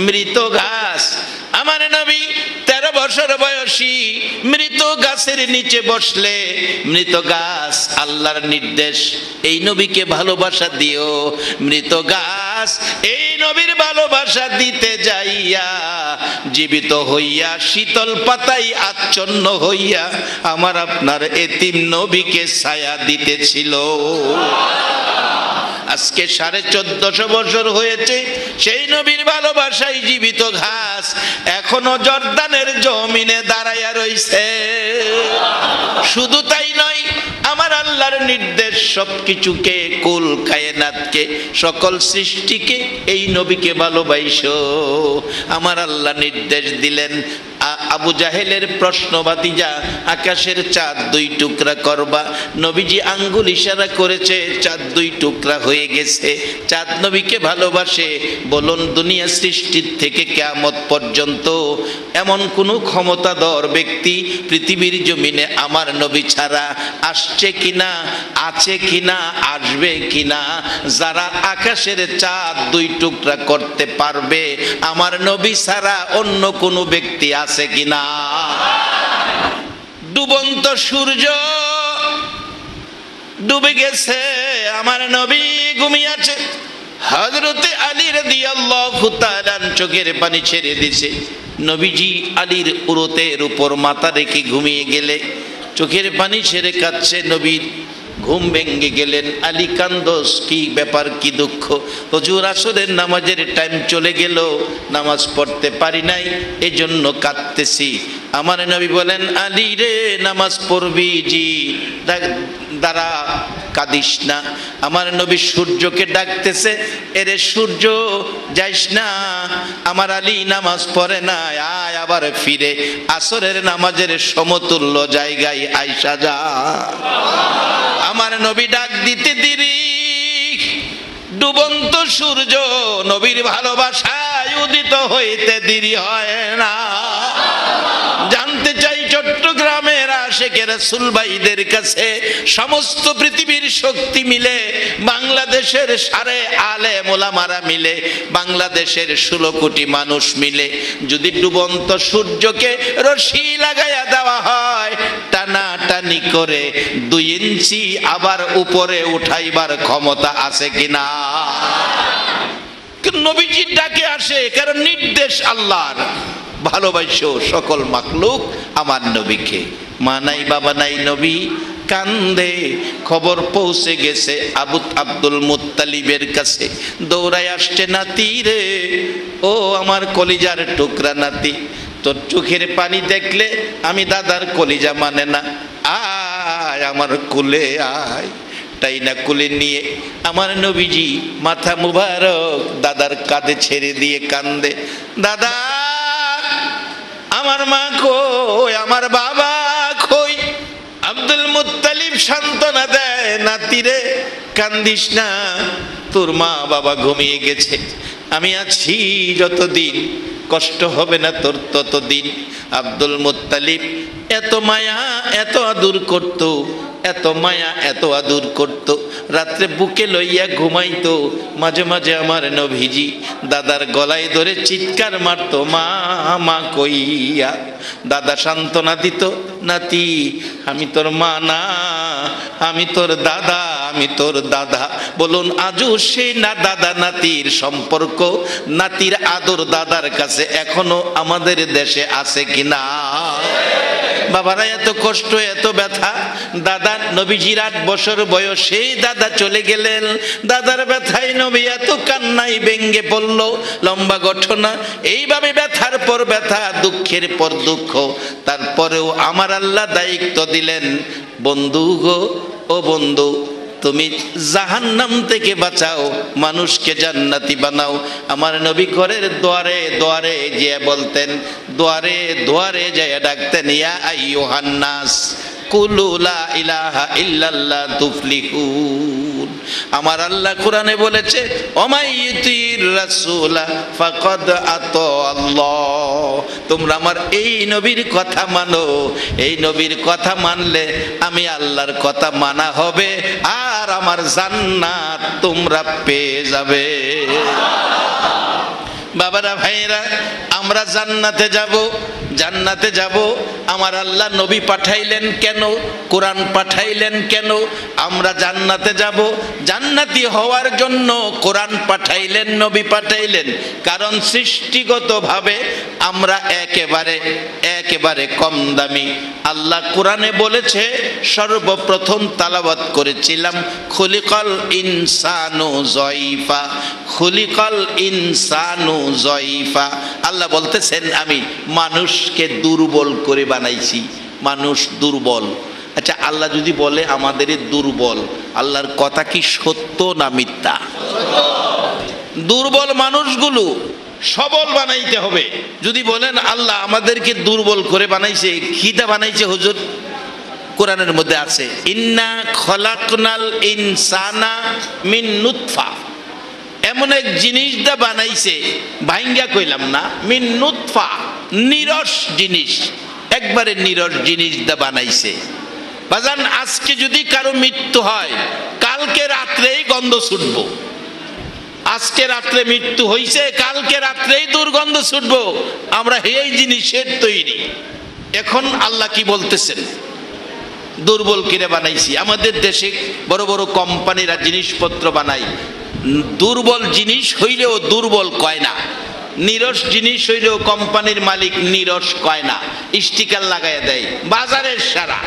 মৃত গাছ, আমার নবী 13 বছর বয়সী মৃত গাছের নিচে বসলে মৃত গাছ আল্লাহর নির্দেশ, এই নবীকে ভালোবাসা দিও। মৃত গাছ এই নবীর ভালোবাসা দিতে যাইয়া জীবিত হইয়া শীতল পাতায় আচ্ছন্ন হইয়া আমার আপনার এতিম নবীকে ছায়া দিতেছিল। আজকে 1450 বছর হয়েছে, সেই নবীর ভালোবাসায় জীবিত ঘাস এখনো জর্দানের জমিনে দাঁড়াইয়া রইছে। শুধু তাই নয়, আমার আল্লাহর নির্দেশ সবকিছুকে, কুল কায়নাতকে, সকল সৃষ্টিকে এই নবীকে ভালোবাসো। আমার আল্লাহ নির্দেশ দিলেন, আবু জাহেলের প্রশ্নবাদীরা আকাশের চাঁদ 2 টুকরা করবা। নবীজি আঙ্গুল ইশারা করেছে, চাঁদ 2 টুকরা হয়ে গেছে। চাঁদ নবীকে ভালোবাসে। বলুন, দুনিয়া সৃষ্টির থেকে কিয়ামত পর্যন্ত এমন কোনো ক্ষমতাধর ব্যক্তি পৃথিবীর জমিনে আমার নবী ছাড়া আসছে কিনা, আছে কিনা, আসবে কিনা? যারা আকাশের চাঁদ 2 টুকরা করতে পারবে আমার নবী ছাড়া অন্য কোনো ব্যক্তি আছে কিনা? ডুবন্ত সূর্য ডুবে গেছে, আমার নবী ঘুমিয়ে আছে। হযরতে আলী রাদিয়াল্লাহু তাআলা চোখের পানি ছেড়ে দিয়েছে। নবীজি আলীর উরতের উপর মাথা রেখে ঘুমিয়ে গেলে চোখের পানি ছেড়ে কাঁদছে। নবীর ঘুম ভেঙে গেলেন। আলী কান্দোস, কি ব্যাপার, কি দুঃখ? হুজুর, আসরের নামাজের টাইম চলে গেল, নামাজ পড়তে পারি নাই, এজন্য কাঁদতেছি। আমার নবী বলেন, আলী রে, নামাজ পড়বি? জি। দাঁড়া, কাঁদিস না। আমার নবী সূর্যকে ডাকতেছে, এরে সূর্য যাইস না, আমার আলী নামাজ পড়ে না, আয় আবার ফিরে আসরের নামাজের সমতুল্য জায়গায় আইসা যা। আমার নবী ডাক দিতে দেরি, ডুবন্ত সূর্য নবীর ভালোবাসায় উদিত হইতে দেরি হয় না। জানতে চাই চট্টগ্রামের আশেকের রাসূল ভাইদের কাছে, সমস্ত পৃথিবীর শক্তি মিলে, বাংলাদেশের সারে আলেম ওলামারা মিলে, বাংলাদেশের 16 কোটি মানুষ মিলে যদি ডুবন্ত সূর্যকে রশি লাগাইয়া দেওয়া হয়, টানাটানি করে 2 ইঞ্চি আবার উপরে উঠাইবার ক্ষমতা আছে কিনা? নবীজির ডাকে আসে, কারণ নির্দেশ আল্লাহর। ভালোবাসো সকল মাখলুক আমার নবীকে। মা নাই বাবা নাই, নবী কান্দে। খবর পৌঁছে গেছে আব্দুল মুত্তালিবের কাছে। দৌড়ায় আসছে, নাতি রে, ও আমার কলিজার টুকরা নাতি, তোর চোখের পানি দেখলে আমি দাদার কলিজা মানে না, আয় আমার কোলে আয়। তাই না কোলে নিয়ে আমার নবীজি মাথা মুবারক দাদার কাঁধে ছেড়ে দিয়ে কান্দে। দাদা, আমার মা কই, আমার বাবা কই? আব্দুল মুত্তালিব সান্ত্বনা দেয়, নাতিরে কান্দিস না, তোর মা বাবা ঘুমিয়ে গেছে, আমি আছি যতদিন, কষ্ট হবে না তোর ততদিন। আব্দুল মুত্তালিব এত মায়া এত আদর করত, এত মায়া এত আদর করত, রাত্রে বুকে লইয়া ঘুমাইতো। মাঝে মাঝে আমার নবীজি দাদার গলায় ধরে চিৎকার মারতো, মা মা কইয়া। দাদা সান্ত্বনা দিত, নাতি আমি তোর মা না, আমি তোর দাদা, আমি তোর দাদা। বলুন আজও সেই না দাদা নাতির সম্পর্ক, নাতির আদর দাদার কাছে এখনো আমাদের দেশে আছে কিনা? বাবারা এত কষ্ট, এত ব্যথা। দাদা নবীজির 8 বছর বয়স, সেই দাদা চলে গেলেন। দাদার ব্যথায় নবী এত কান্নাই ভেঙ্গে পড়ল। লম্বা ঘটনা। এইভাবে ব্যথার পর ব্যথা, দুঃখের পর দুঃখ। তারপরেও আমার আল্লাহ দায়িত্ব দিলেন, বন্ধু গো, ও বন্ধু, তুমি জাহান্নাম থেকে বাঁচাও, মানুষকে জান্নাতি বানাও। আমার নবী ঘরের দুয়ারে দুয়ারে যে বলতেন, দুয়ারে দুয়ারে যায় ডাকতেন, ইয়া আইয়ুহান নাস কুলু লা ইলাহা ইল্লাল্লাহ তুফলিহুন। আমার আল্লাহ কোরআনে বলেছে, ওমাইয়ুতির রাসূলা ফাকাদ আতা আল্লাহ। তোমরা আমার এই নবীর কথা মানো, এই নবীর কথা মানলে আমি আল্লাহর কথা মানা হবে, আর আমার জান্নাত তোমরা পেয়ে যাবে। বাবারা ভাইরা, আমরা জান্নাতে যাব, জান্নাতে যাব। আমার আল্লাহ নবী পাঠাইলেন কেন? কোরআন পাঠাইলেন কেন? আমরা জান্নাতে যাব, জান্নাতি হওয়ার জন্য কোরআন পাঠাইলেন, নবী পাঠাইলেন। কারণ সৃষ্টিগতভাবে আমরা একেবারে কম দামি। আল্লাহ কোরআনে বলেছে, সর্বপ্রথম তালাওয়াত করেছিলাম, খুলিকাল ইনসানু যয়ফা, খুলিকাল ইনসানু যয়ফা। আল্লাহ বলতেছেন, আমি মানুষকে দুর্বল করে বানাইছি। মানুষ দুর্বল। আচ্ছা, আল্লাহ যদি বলে আমাদের দুর্বল, আল্লাহর কথা কি সত্য না মিথ্যা? দুর্বল মানুষগুলো সবল বানাইতে হবে। যদি বলেন আল্লাহ আমাদেরকে দুর্বল করে বানাইছে, খিদা বানাইছে হুজুর, কোরআনের মধ্যে আছে, ইন্না খলাকনাল ইনসানা মিন নুতফা। এমন এক জিনিস দা বানাইছে, ভাইঙ্গা কইলাম না, মিন নুতফা, নিরস জিনিস, একবারে নিরস জিনিস দা বানাইছে। বাজান, আজকে যদি কারো মৃত্যু হয়, কালকে রাত্রেই গন্ধ ছুটবো। আজকে রাত্রে মৃত্যু হইছে, কালকে রাত্রেই দুর্গন্ধ ছুটবো। আমরা এই জিনিসের তৈরি। এখন আল্লাহ কি বলতেছেন? দুর্বল কিরে বানাইছি। আমাদের দেশে বড় বড় কোম্পানিরা জিনিসপত্র বানায়, দুর্বল জিনিস হইলেও দুর্বল কয় না, নিরস জিনিস হইলেও কোম্পানির মালিক নিরস কয় না, স্টিকার লাগাইয়া দেয় বাজারের সারা।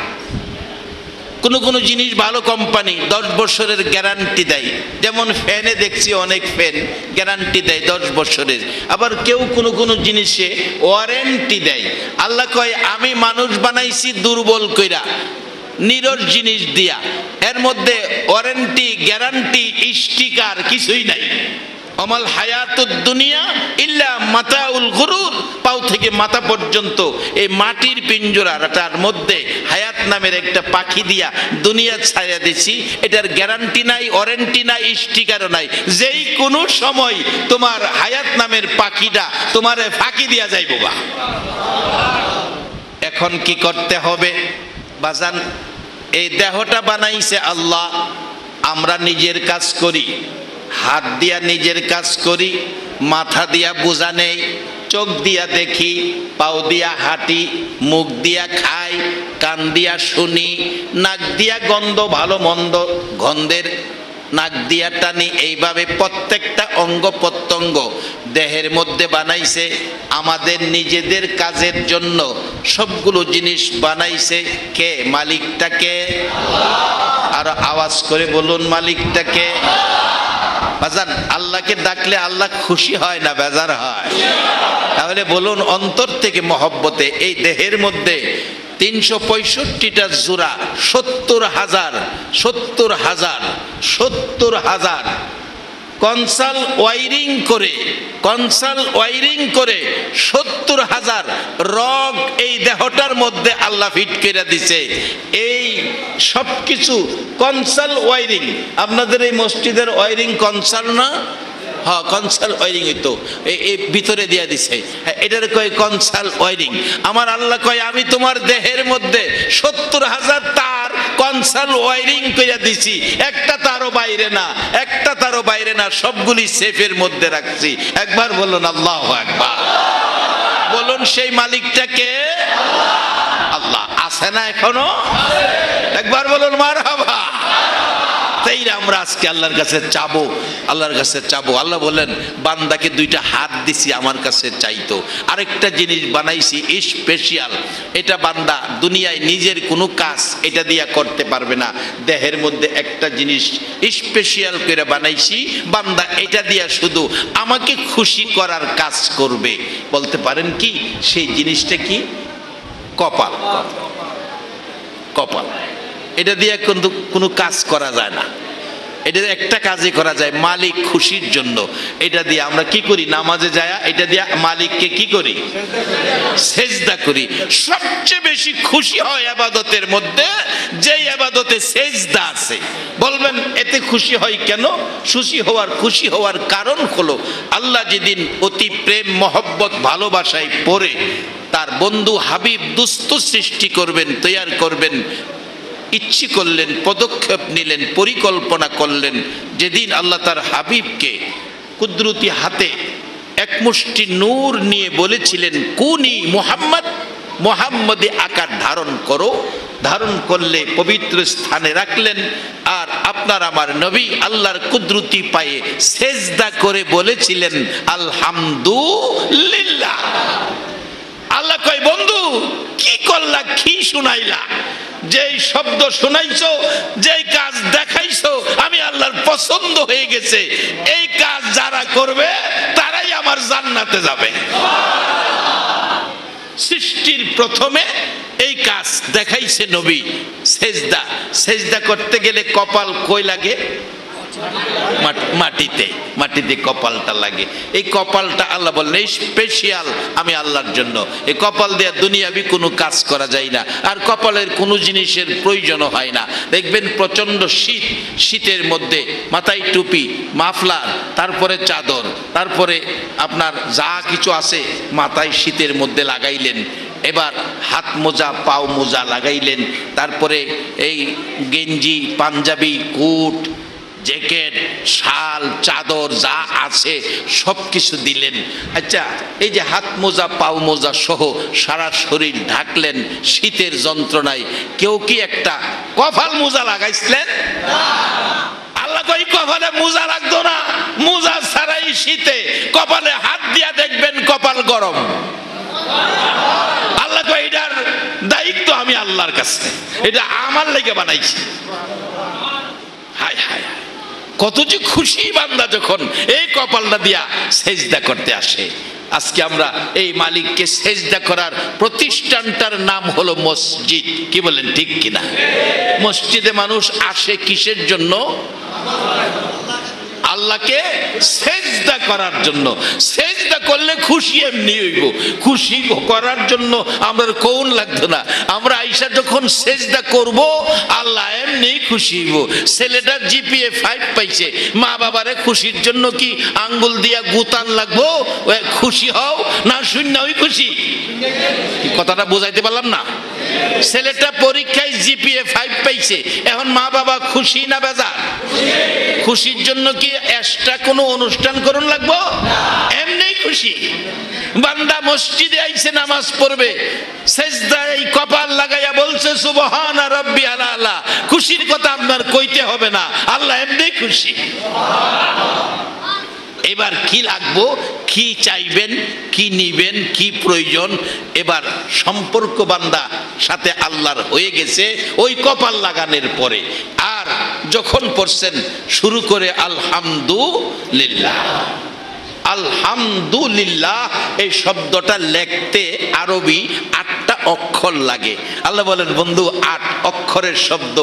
কোনো জিনিস ভালো কোম্পানি 10 বছরের গ্যারান্টি দেয়, যেমন ফ্যানে দেখছি অনেক ফ্যান গ্যারান্টি দেয় 10 বছরের। আবার কেউ কোনো জিনিসে ওয়ারেন্টি দেয়। আল্লাহ কয়, আমি মানুষ বানাইছি দুর্বল কইরা, নিরস জিনিস দিয়া, এর মধ্যে ওয়ারেন্টি গ্যারান্টি স্টিকার কিছুই নাই। আমাল হায়াতুদ দুনিয়া ইল্লা মাতাউল গুরুর। পাও থেকে মাথা পর্যন্ত এই মাটির পিঞ্জরাটার মধ্যে হায়াত নামের একটা পাখি দিয়া দুনিয়া ছায়া দিছি। এটার গ্যারান্টি নাই, ওয়ারেন্টি নাই, স্টিকারও নাই। যেই কোনো সময় তোমার হায়াত নামের পাখিটা তোমার ফাঁকি দিয়া যাইব বা। এখন কি করতে হবে বাজান? এই দেহটা বানাইছে আল্লাহ, আমরা নিজের কাজ করি, হাত দিয়া নিজের কাজ করি, মাথা দিয়া বোঝা নেই, চোখ দিয়া দেখি, পাও দিয়া হাঁটি, মুখ দিয়া খাই, কান দিয়া শুনি, নাক দিয়া গন্ধ ভালো মন্দ গন্ধের নাক দিয়া টানি। এইভাবে প্রত্যেকটা অঙ্গ প্রত্যঙ্গ দেহের মধ্যে বানাইছে আমাদের নিজেদের কাজের জন্য। সবগুলো জিনিস বানাইছে কে? মালিকটাকে। আর আওয়াজ করে বলুন, মালিকটাকে। বাজান, আল্লাহকে ডাকলে আল্লাহ খুশি হয় না বেজার হয়? তাহলে বলুন অন্তর থেকে মহব্বতে এই দেহের মধ্যে 365টা জোড়া 70,000 কনসাল ওয়ারিং করে 70,000 রগ এই দেহটার মধ্যে আল্লাহ ফিট করে দিছে। এই সব কিছু কনসাল ওয়ারিং। আপনাদের এই মসজিদের ওয়ারিং কনসাল না? হ্যাঁ, কনসাল ওয়ারিং হইতো, এই ভিতরে দিয়া দিছে, এটার কয় কনসাল ওয়ারিং। আমার আল্লাহ কয়, আমি তোমার দেহের মধ্যে 70,000 তার কনসাল ওয়ারিং কইরা দিছি, একটা তারও বাইরে না, একটা তারও বাইরে না, সবগুলি সেফের মধ্যে রাখছি। একবার বলুন আল্লাহু আকবার। বলুন সেই মালিকটাকে আল্লাহ। আছে না এখনো? একবার বলুন মারহাবা। তাই আমরা আজকে আল্লাহর কাছে চাবো, আল্লাহর কাছে চাবো। আল্লাহ বলেন বান্দাকে দুইটা হাত দিছি আমার কাছে চাইতো, আরেকটা জিনিস বানাইছি স্পেশাল, এটা বান্দা দুনিয়ায় নিজের কোনো কাজ এটা দিয়া করতে পারবে না, দেহের মধ্যে একটা জিনিস স্পেশাল করে বানাইছি, বান্দা এটা দিয়া শুধু আমাকে খুশি করার কাজ করবে। বলতে পারেন কি সেই জিনিসটা কি? কপাল। কপাল এটা দিয়ে কিন্তু কোনো কাজ করা যায় না, এটা একটা কাজই করা যায় মালিক খুশির জন্য। এটা দিয়ে আমরা কি করি? নামাজে যায়, এটা দিয়ে মালিককে কি করি? সেজদা করি। সবচেয়ে বেশি খুশি হয় ইবাদতের মধ্যে যে ইবাদতে সেজদা আছে। বলবেন এতে খুশি হয় কেন? খুশি হওয়ার কারণ হলো আল্লাহ যেদিন অতি প্রেম মহব্বত ভালোবাসায় পড়ে তার বন্ধু হাবিব দুস্থ সৃষ্টি করবেন, তৈয়ার করবেন, ইচ্ছে করলেন, পদক্ষেপ নিলেন, পরিকল্পনা করলেন, যেদিন আল্লাহ তার হাবিবকে কুদরতি হাতে এক মুষ্টি নূর নিয়ে বলেছিলেন কুনি মুহাম্মদ, মুহাম্মদী আকার ধারণ করো, ধারণ করলে পবিত্র স্থানে রাখলেন। আর আপনার আমার নবী আল্লাহর কুদরতি পায়ে সেজদা করে বলেছিলেন আলহামদুলিল্লাহ। আল্লাহ কয় বন্ধু কি করলা, কি শুনাইলা? যেই শব্দ শুনাইছো, যেই কাজ দেখাইছো, আমি আল্লাহর পছন্দ হয়ে গেছে। এই কাজ যারা করবে তারাই আমার জান্নাতে যাবে। সৃষ্টির প্রথমে এই কাজ দেখাইছে নবী, সেজদা। সেজদা করতে গেলে কপাল কই লাগে? মাটিতে, মাটিতে কপালটা লাগে। এই কপালটা আল্লাহ বললেন স্পেশাল আমি আল্লাহর জন্য। এই কপাল দিয়ে দুনিয়াবি কোনো কাজ করা যায় না, আর কপালের কোনো জিনিসের প্রয়োজনও হয় না। দেখবেন প্রচন্ড শীত, শীতের মধ্যে মাথায় টুপি, মাফলার, তারপরে চাদর, তারপরে আপনার যা কিছু আছে মাথায় শীতের মধ্যে লাগাইলেন, এবার হাত মোজা পাও মোজা লাগাইলেন, তারপরে এই গেঞ্জি পাঞ্জাবি কোট জ্যাকেট শাল চাদর যা আছে সব কিছু দিলেন। আচ্ছা এই যে হাত মোজা পাও মোজা সহ সারা শরীর ঢাকলেন শীতের যন্ত্রণায়, কেউ কি একটা কপাল মোজা লাগাইছিলেন? আল্লাহ কই কপালে মোজা লাগতো না, মোজা ছাড়াই শীতে কপালে হাত দিয়া দেখবেন কপাল গরম। আল্লাহ কই এটার দায়িত্ব আমি আল্লাহর কাছে, এটা আমার লেগে বানাইছি। হায় হায় কত যে খুশি বান্দা যখন এই কপালটা দিয়া সেজদা করতে আসে। আজকে আমরা এই মালিককে সেজদা করার প্রতিষ্ঠানটার নাম হলো মসজিদ। কি বলেন ঠিক কিনা? মসজিদে মানুষ আসে কিসের জন্য? আল্লাহকে সেজদা করার জন্য। সেজদা করলে খুশি এমনি হইব, খুশি করার জন্য আমরা কোন লাগতো না। আমরা আইসা যখন সেজদা করব আল্লাহ এমনি খুশি হইব। ছেলেটা জিপিএ 5 পাইছে, মা বাবারে খুশির জন্য কি আঙ্গুল দিয়া গুতান লাগবো? খুশি হও না শূন্য ওই খুশি? কথাটা বুঝাইতে পারলাম না? ছেলেটা পরীক্ষায় জিপিএ 5 পাইছে, এখন মা বাবা খুশি না বেজার? খুশির জন্য কি এক্সট্রা কোনো অনুষ্ঠান করুন লাগবো? এমনি খুশি। বান্দা মসজিদে আইছে নামাজ পড়বে, সেজদায় কপাল লাগাইয়া বলছে সুবহান রাব্বিয়াল আলা। খুশির কথা আপনার কইতে হবে না, আল্লাহ এমনি খুশি। এবার কি লাগবো, কি চাইবেন, কি নিবেন, কি প্রয়োজন, এবার সম্পর্ক বান্দা সাথে আল্লাহর হয়ে গেছে ওই কপাল লাগানোর পরে। আর যখন পড়ছেন শুরু করে আলহামদুলিল্লাহ, আলহামদুলিল্লাহ এই শব্দটা লিখতে আরবি 8টা অক্ষর লাগে। আল্লাহ বলেন বন্ধু 8 অক্ষরের শব্দ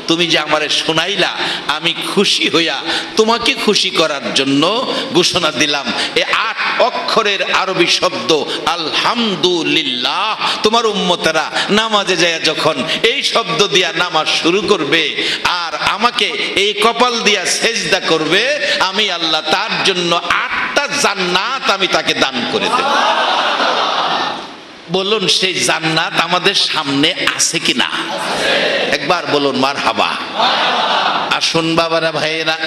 তুমি যে আমারে শোনাইলা, আমি খুশি হইয়া তোমাকে খুশি করার জন্য ঘোষণা দিলাম। এই 8 অক্ষরের আরবি শব্দ আলহামদুলিল্লাহ। তোমার উম্মতেরা নামাজে যায় যখন এই শব্দ দিয়া নামাজ শুরু করবে আর আমাকে এই কপাল দিয়া সেজদা করবে, আমি আল্লাহ তার জন্য 8টা জান্নাত আমি তাকে দান করে দেব। বলুন সেই জান্নাত আমাদের সামনে আছে কিনা? একবার বলুন মারহাবা। আসুন বাবারা ভাইয়েরা,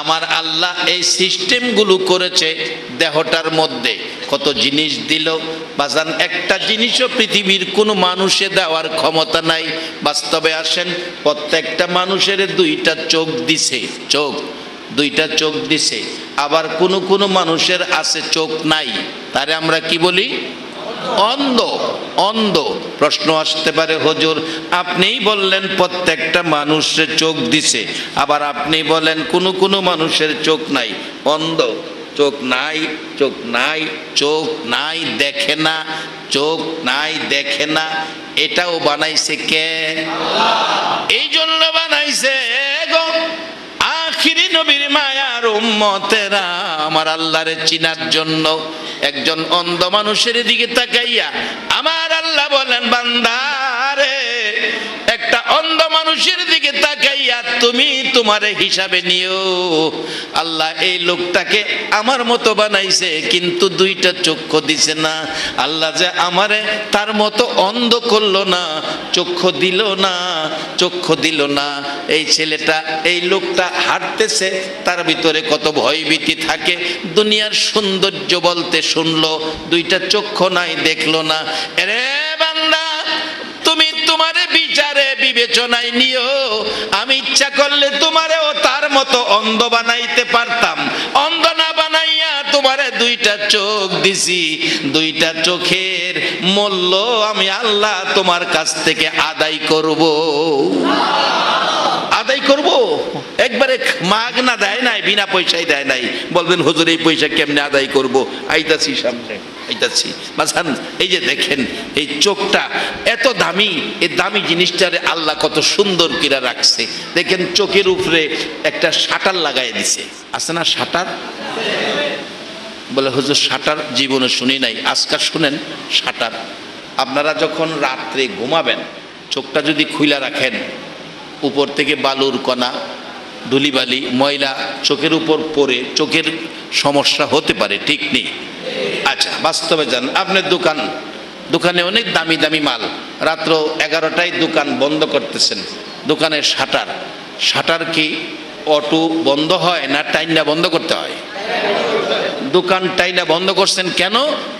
আমার আল্লাহ এই সিস্টেমগুলো করেছে দেহটার মধ্যে। কত জিনিস দিল বাজান, একটা জিনিসও পৃথিবীর কোনো মানুষে দেওয়ার ক্ষমতা নাই। বাস্তবে আসেন, প্রত্যেকটা মানুষের দুইটা চোখ দিছে, চোখ, দুইটা চোখ দিছে। আবার কোনো মানুষের আছে চোখ নাই, তারে আমরা কি বলি? অন্ধ। অন্ধ। প্রশ্ন আসতে পারে, হুজুর আপনিই বললেন প্রত্যেকটা মানুষের চোখ দিছে, আবার আপনি বলেন কোনো মানুষের চোখ নাই, অন্ধ। চোখ নাই, চোখ নাই, চোখ নাই, দেখে না, চোখ নাই, দেখে না, এটাও বানাইছে কে? এই জন্য বানাইছে গো আখিরি নবীর মায়ার উম্মতেরা আমার আল্লাহরে চিনার জন্য। একজন অন্ধ মানুষের দিকে তাকাইয়া আমার আল্লাহ বলেন, বান্দারে একটা অন্ধ মানুষের দিকে তাকাইয়া তুমি তোমারে হিসাবে নিও। আল্লাহ এই লোকটাকে আমার মতো বানাইছে, কিন্তু দুইটা চক্ষু দিছে না। আল্লাহ যে আমারে তার মতো অন্ধ করলো না, চক্ষু দিল না, চক্ষু দিল না। এই ছেলেটা, এই লোকটা হাঁটতেছে, তার ভিতরে কত ভয়ভীতি থাকে। দুনিয়ার সৌন্দর্য বলতে শুনলো, দুইটা চক্ষু নাই, দেখলো না। এরে বান্দা, তুমি তোমারে বিচারে বিবেচনায় নিও। আমি ইচ্ছা করলে তোমারেও তার মতো অন্ধ বানাইতে পারতাম। অন্ধ না বানাইয়া তোমারে দুইটা চোখ দিছি। দুইটা চোখের মূল্য আমি আল্লাহ তোমার কাছ থেকে আদায় করব। আদায় করব, একবারে মাগনা দেয় নাই, বিনা পয়সায় দেয় নাই। বলবেন হুজুর এই পয়সা কেমনে আদায় করব? আইতাছি সামনে, আইতাছি। মাঝান এই যে দেখেন এই চোখটা এত দামি, এই দামি জিনিসটারে আল্লাহ কত সুন্দর করে রাখছে। দেখেন চোখের উপরে একটা শাটার লাগাই দিছে, আছে না শাটার? বলে হুজুর শাটার জীবনে শুনি নাই, আজকাল শুনেন শাটার। আপনারা যখন রাত্রে ঘুমাবেন, চোখটা যদি খুইলা রাখেন, উপর থেকে বালুর কণা, ধুলিবালি, ময়লা চোখের উপর পড়ে চোখের সমস্যা হতে পারে, ঠিক নেই? আচ্ছা, বাস্তবে যান, আপনার দোকানে অনেক দামি দামি মাল, রাত্র 11টায় দোকান বন্ধ করতেছেন, দোকানের শাটার কি অটো বন্ধ হয় না টাইনা বন্ধ করতে হয়? দোকান টাইনা বন্ধ করছেন কেন?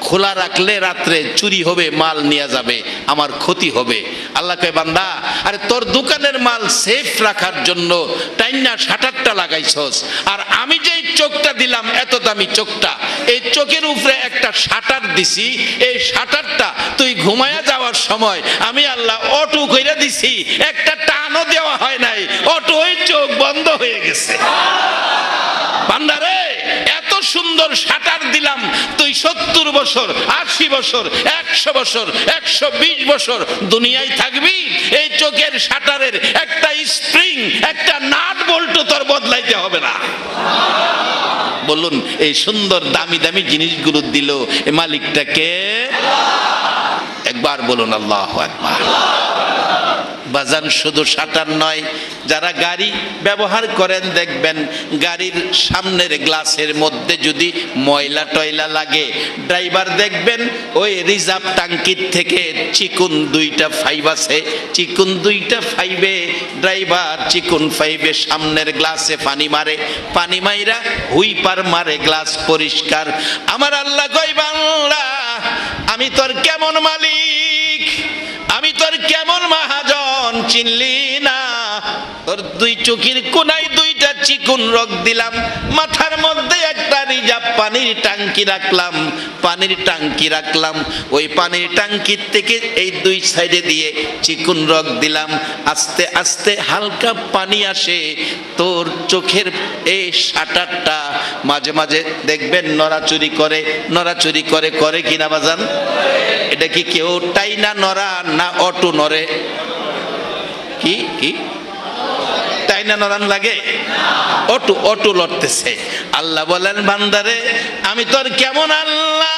খোলা রাখলে রাত্রে চুরি হবে, মাল নিয়ে যাবে, আমার ক্ষতি হবে। আল্লাহ কয়, বান্দা আরে তোর দোকানের মাল সেফ রাখার জন্য টাইনা শাটারটা লাগাইছস, আর আমি যেই চোখটা দিলাম, এত দামি চোখটা, এই চোখের উপরে একটা শাটার দিছি। এই শাটারটা তুই ঘুমায়া যাওয়ার সময় আমি আল্লাহ অটো কইরা দিছি, একটা টানও দেওয়া হয় নাই, অটোই চোখ বন্ধ হয়ে গেছে। বান্দারে এত সুন্দর শাটার দিলাম, তুই 70 বছর, 80 বছর, 100 বছর, 120 বছর দুনিয়ায় থাকবি, এই চোখের শাটারের একটা স্প্রিং, একটা নাট বল্টু তোর বদলাইতে হবে না। বলুন, এই সুন্দর দামি দামি জিনিসগুলো দিল এ মালিকটাকে। একবার বলুন আল্লাহু আকবার। বাজান শুধু শাটার নয়, যারা গাড়ি ব্যবহার করেন দেখবেন গাড়ির সামনের গ্লাসের মধ্যে যদি ময়লা টয়লা লাগে, ড্রাইভার দেখবেন ওই রিজার্ভ ট্যাঙ্কির থেকে চিকুন 2টা পাইপ আছে, চিকুন 2টা পাইপে ড্রাইভার চিকুন পাইপে সামনের গ্লাসে পানি মারে, পানি মাইরা হুইপার মারে, গ্লাস পরিষ্কার। আমার আল্লাহ কই, বাংলা আমি তোর কেমন মালিক, আমি তোর কেমন মহাজন চিনলি না? তোর দুই চোখের কোনায় 2টা চিকুন রক দিলাম, মাথার মধ্যে একটা রিজার্ভ পানির ট্যাঙ্কি রাখলাম, পানির ট্যাঙ্কি রাখলাম। ওই পানির ট্যাঙ্কির থেকে এই 2 সাইডে দিয়ে চিকুন রক দিলাম, আস্তে আস্তে হালকা পানি আসে। তোর চোখের এই শাটারটা মাঝে মাঝে দেখবেন নড়াচুরি করে, নড়াচুরি করে, করে কিনা বাজান? এটা কি কেউ টাইনা নড়া না অটো নড়ে? কি কি টাইনা নড়ান লাগে? Auto, auto লড়তেছে। আল্লাহ বলেন, বান্দারে আমি তোর কেমন আল্লাহ,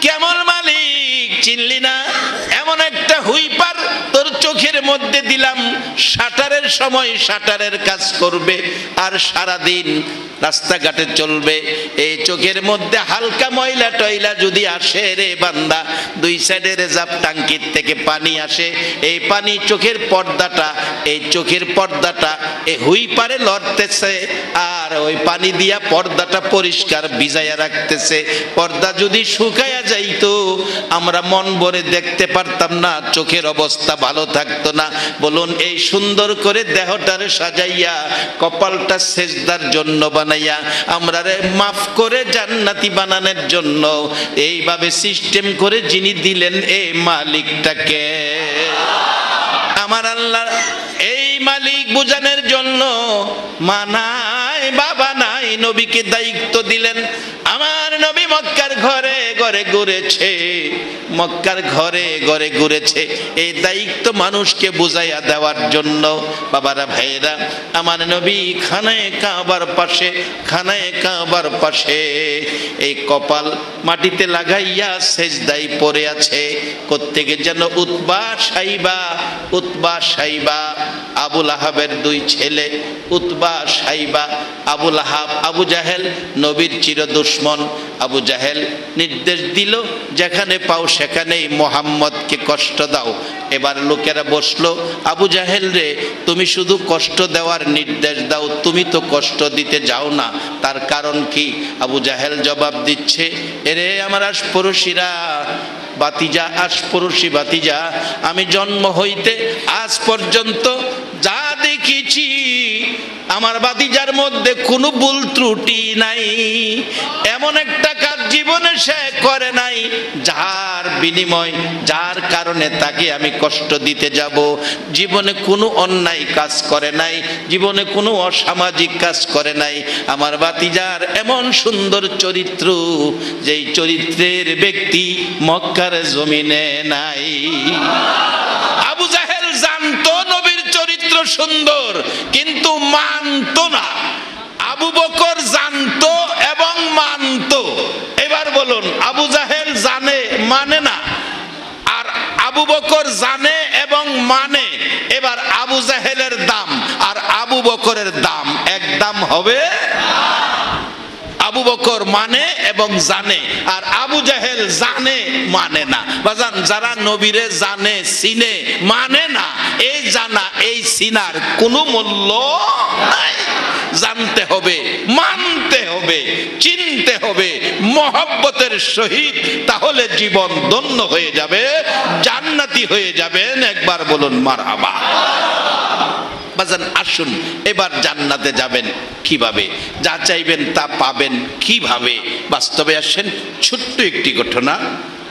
কেমন মালিক চিনলি না? এমন একটা হুইপার তোর চোখের মধ্যে দিলাম, শাটারের সময় শাটারের কাজ করবে আর সারাদিন রাস্তাঘাটে চলবে। এই চোখের মধ্যে হালকা ময়লা টয়লা যদি আসে রে বান্দা, দুই সাইডে রেজার্ভ টাঙ্কির থেকে পানি আসে, এই পানি চোখের পর্দাটা, এই চোখের পর্দাটা এই হুই পারে লড়তেছে, আর ওই পানি দিয়া পর্দাটা পরিষ্কার ভিজাইয়া রাখতেছে। পর্দা যদি শুকায়া যাইতো আমরা মন ভরে দেখতে পারতাম না, চোখের অবস্থা ভালো থাকতো না। বলুন, এই সুন্দর করে দেহটারে সাজাইয়া কপালটা সেজদার জন্য বানাইয়া আমরা রে মাফ করে জান্নাতি বানানোর জন্য এইভাবে সিস্টেম করে যিনি দিলেন এই মালিকটাকে, আমার আল্লাহ, এই মালিক বুঝানোর জন্য মা নাই বাবা নাই, নবীকে দায়িত্ব দিলেন। আমার নবী মক্কার ঘরে ঘরে ঘুরেছে, মক্কার ঘরে ঘরে ঘুরেছে এই দায়িত্ব মানুষকে বুঝাইয়া দেওয়ার জন্য। বাবারা ভাইরা, আমার নবী খানায়ে কাবার পাশে, খানায়ে কাবার পাশে এই কপাল মাটিতে লাগাইয়া সেজদায় পড়ে আছে। কোত্থেকে যেন উতবা সাইবা, উতবা সাইবা, আবুল আহাবের দুই ছেলে, উতবা সাইবা। আবুল আহাব আবু জাহেল নবীর চির দুশ্মন। আবু জাহেল নির্দেশ দিল, যেখানে পাও সেখানেই মোহাম্মদকে কষ্ট দাও। এবার লোকেরা বসলো, আবু জাহেল রে, তুমি শুধু কষ্ট দেওয়ার নির্দেশ দাও, তুমি তো কষ্ট দিতে যাও না, তার কারণ কি? আবু জাহেল জবাব দিচ্ছে, এরে আমার আশপড়শিরা, বাতিজা, আশপড়শি বাতিজা, আমি জন্ম হইতে আজ পর্যন্ত যা দেখেছি আমার বাতিজার মধ্যে কোনো ভুল ত্রুটি নাই, এমন একটা কাজ জীবনে সে করে নাই যার বিনিময়, যার কারণে তাকে আমি কষ্ট দিতে যাব। জীবনে কোনো অন্যায় কাজ করে নাই, জীবনে কোনো অসামাজিক কাজ করে নাই। আমার বাতিজার এমন সুন্দর চরিত্র, যেই চরিত্রের ব্যক্তি মক্কার জমিনে নাই। আবু জাহেল জানতো নবীর চরিত্র সুন্দর, কিন্তু মানতো না। আবু বকর জানতো এবং মানতো। এবার বলুন, আবু জাহেল জানে মানে না, আর আবু বকর জানে এবং মানে। এবার আবু জাহেলের দাম আর আবু বকরের দাম এক দাম হবে? আবু বকর মানে এবং জানে, আর আবু জাহেল জানে মানে না। বাজান, যারা নবীরে জানে চিনে মানে না, এই জানা এই চিনার কোনো মূল্য নাই। জানতে হবে, মানতে হবে, চিনতে হবে মহব্বতের সহিত, তাহলে জীবন ধন্য হয়ে যাবে, জান্নাতি হয়ে যাবেন। একবার বলুন মারহাবা। বাজান, আসুন এবার জান্নাতে যাবেন কিভাবে, যা চাইবেন তা পাবেন কিভাবে, বাস্তবে আসেন। ছোট্ট একটি ঘটনা,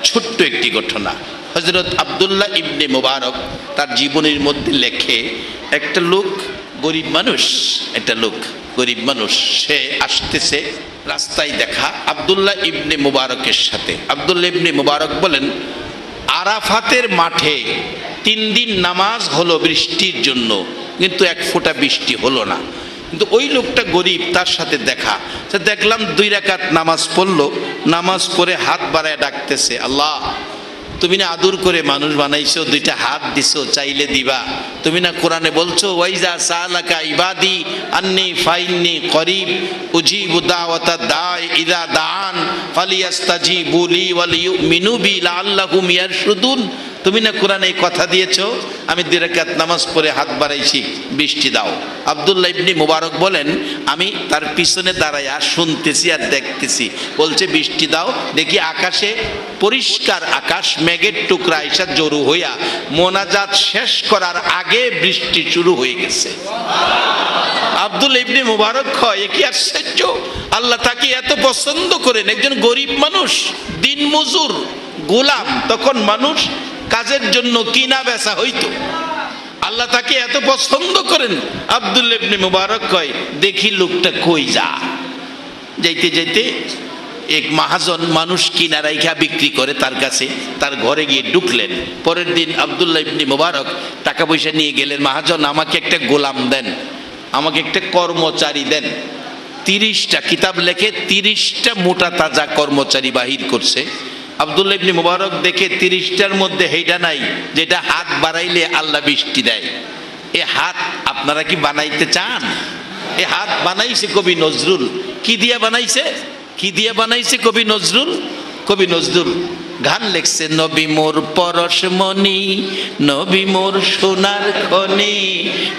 ছোট্ট একটি ঘটনা। হযরত আব্দুল্লাহ ইবনে মুবারক তার জীবনের মধ্যে লেখে, একটা লোক গরিব মানুষ, একটা লোক গরিব মানুষ, সে আসতেছে, রাস্তায় দেখা আব্দুল্লাহ ইবনে মুবারকের সাথে। আব্দুল্লাহ ইবনে মুবারক বলেন, আরাফাতের মাঠে 3 দিন নামাজ হলো বৃষ্টির জন্য, কিন্তু এক ফোঁটা বৃষ্টি হলো না। কিন্তু ওই লোকটা গরিব, তার সাথে দেখা, দেখলাম 2 রাকাত নামাজ পড়লো, নামাজ পড়ে হাত বাড়ায় ডাকতেছে, আল্লাহ তুমি না আদর করে মানুষ বানাইছো, 2টা হাত দিছো, চাইলে দিবা। তুমি না কোরআনে বলছো, ওয়াইজা সালাকা ইবাদি আন্নি ফাইন্নি করিব উজিবু দাওয়াতা দাই ইযা দান ফালিয়াস্তাজিবু লি ওয়ালিউমিনু বি লাআল্লাহুম ইয়ারশুদুন। তুমি না কোরআনে এই কথা দিয়েছো, আমি 2 রাকাত নামাজ পড়ে হাত বাড়াইছি, বৃষ্টি দাও। আব্দুল্লাহ ইবনে মুবারক বলেন, আমি তার পিছনে দাঁড়াইয়া শুনতেছি আর দেখতেছি, বলছে বৃষ্টি দাও। দেখি আকাশে পরিষ্কার আকাশ, মেঘের টুকরা এসে জড়ো হইয়া মোনাজাত শেষ করার আগে বৃষ্টি শুরু হয়ে গেছে। আব্দুল্লাহ ইবনে মুবারক কয়, এ কি আশ্চর্য, আল্লাহ তাকে এত পছন্দ করেন। একজন গরিব মানুষ, দিন মজুর, গোলাম, তখন মানুষ কাজের জন্য কিনা বেচা হইতো, আল্লাহ তাকে এত পছন্দ করেন। আব্দুল্লাহ ইবনে মুবারক কয়, দেখি লোকটা কই যা। যাইতে যাইতে এক মহাজন মানুষ কিনা রাইখা বিক্রি করে তার কাছে, তার ঘরে গিয়ে ঢুকলেন। পরের দিন আব্দুল্লাহ ইবনে মুবারক টাকা পয়সা নিয়ে গেলেন, মহাজন আমাকে একটা গোলাম দেন, আমাকে একটা কর্মচারী দেন। 30টা কিতাব লেখে 30টা মোটা তাজা কর্মচারী বাহির করছে। আব্দুল্লাহ ইবনে মুবারক দেখে 30টার মধ্যে হেইটা নাই যেটা হাত বাড়াইলে আল্লাহ বৃষ্টি দেয়। এ হাত আপনারা কি বানাইতে চান? এ হাত বানাইছে কবি নজরুল। কি দিয়া বানাইছে? কি দিয়া বানাইছে কবি নজরুল? কবি নজরুল গান লেখছে, নবী মোর পরশমণি, নবী মোর সোনার খনি,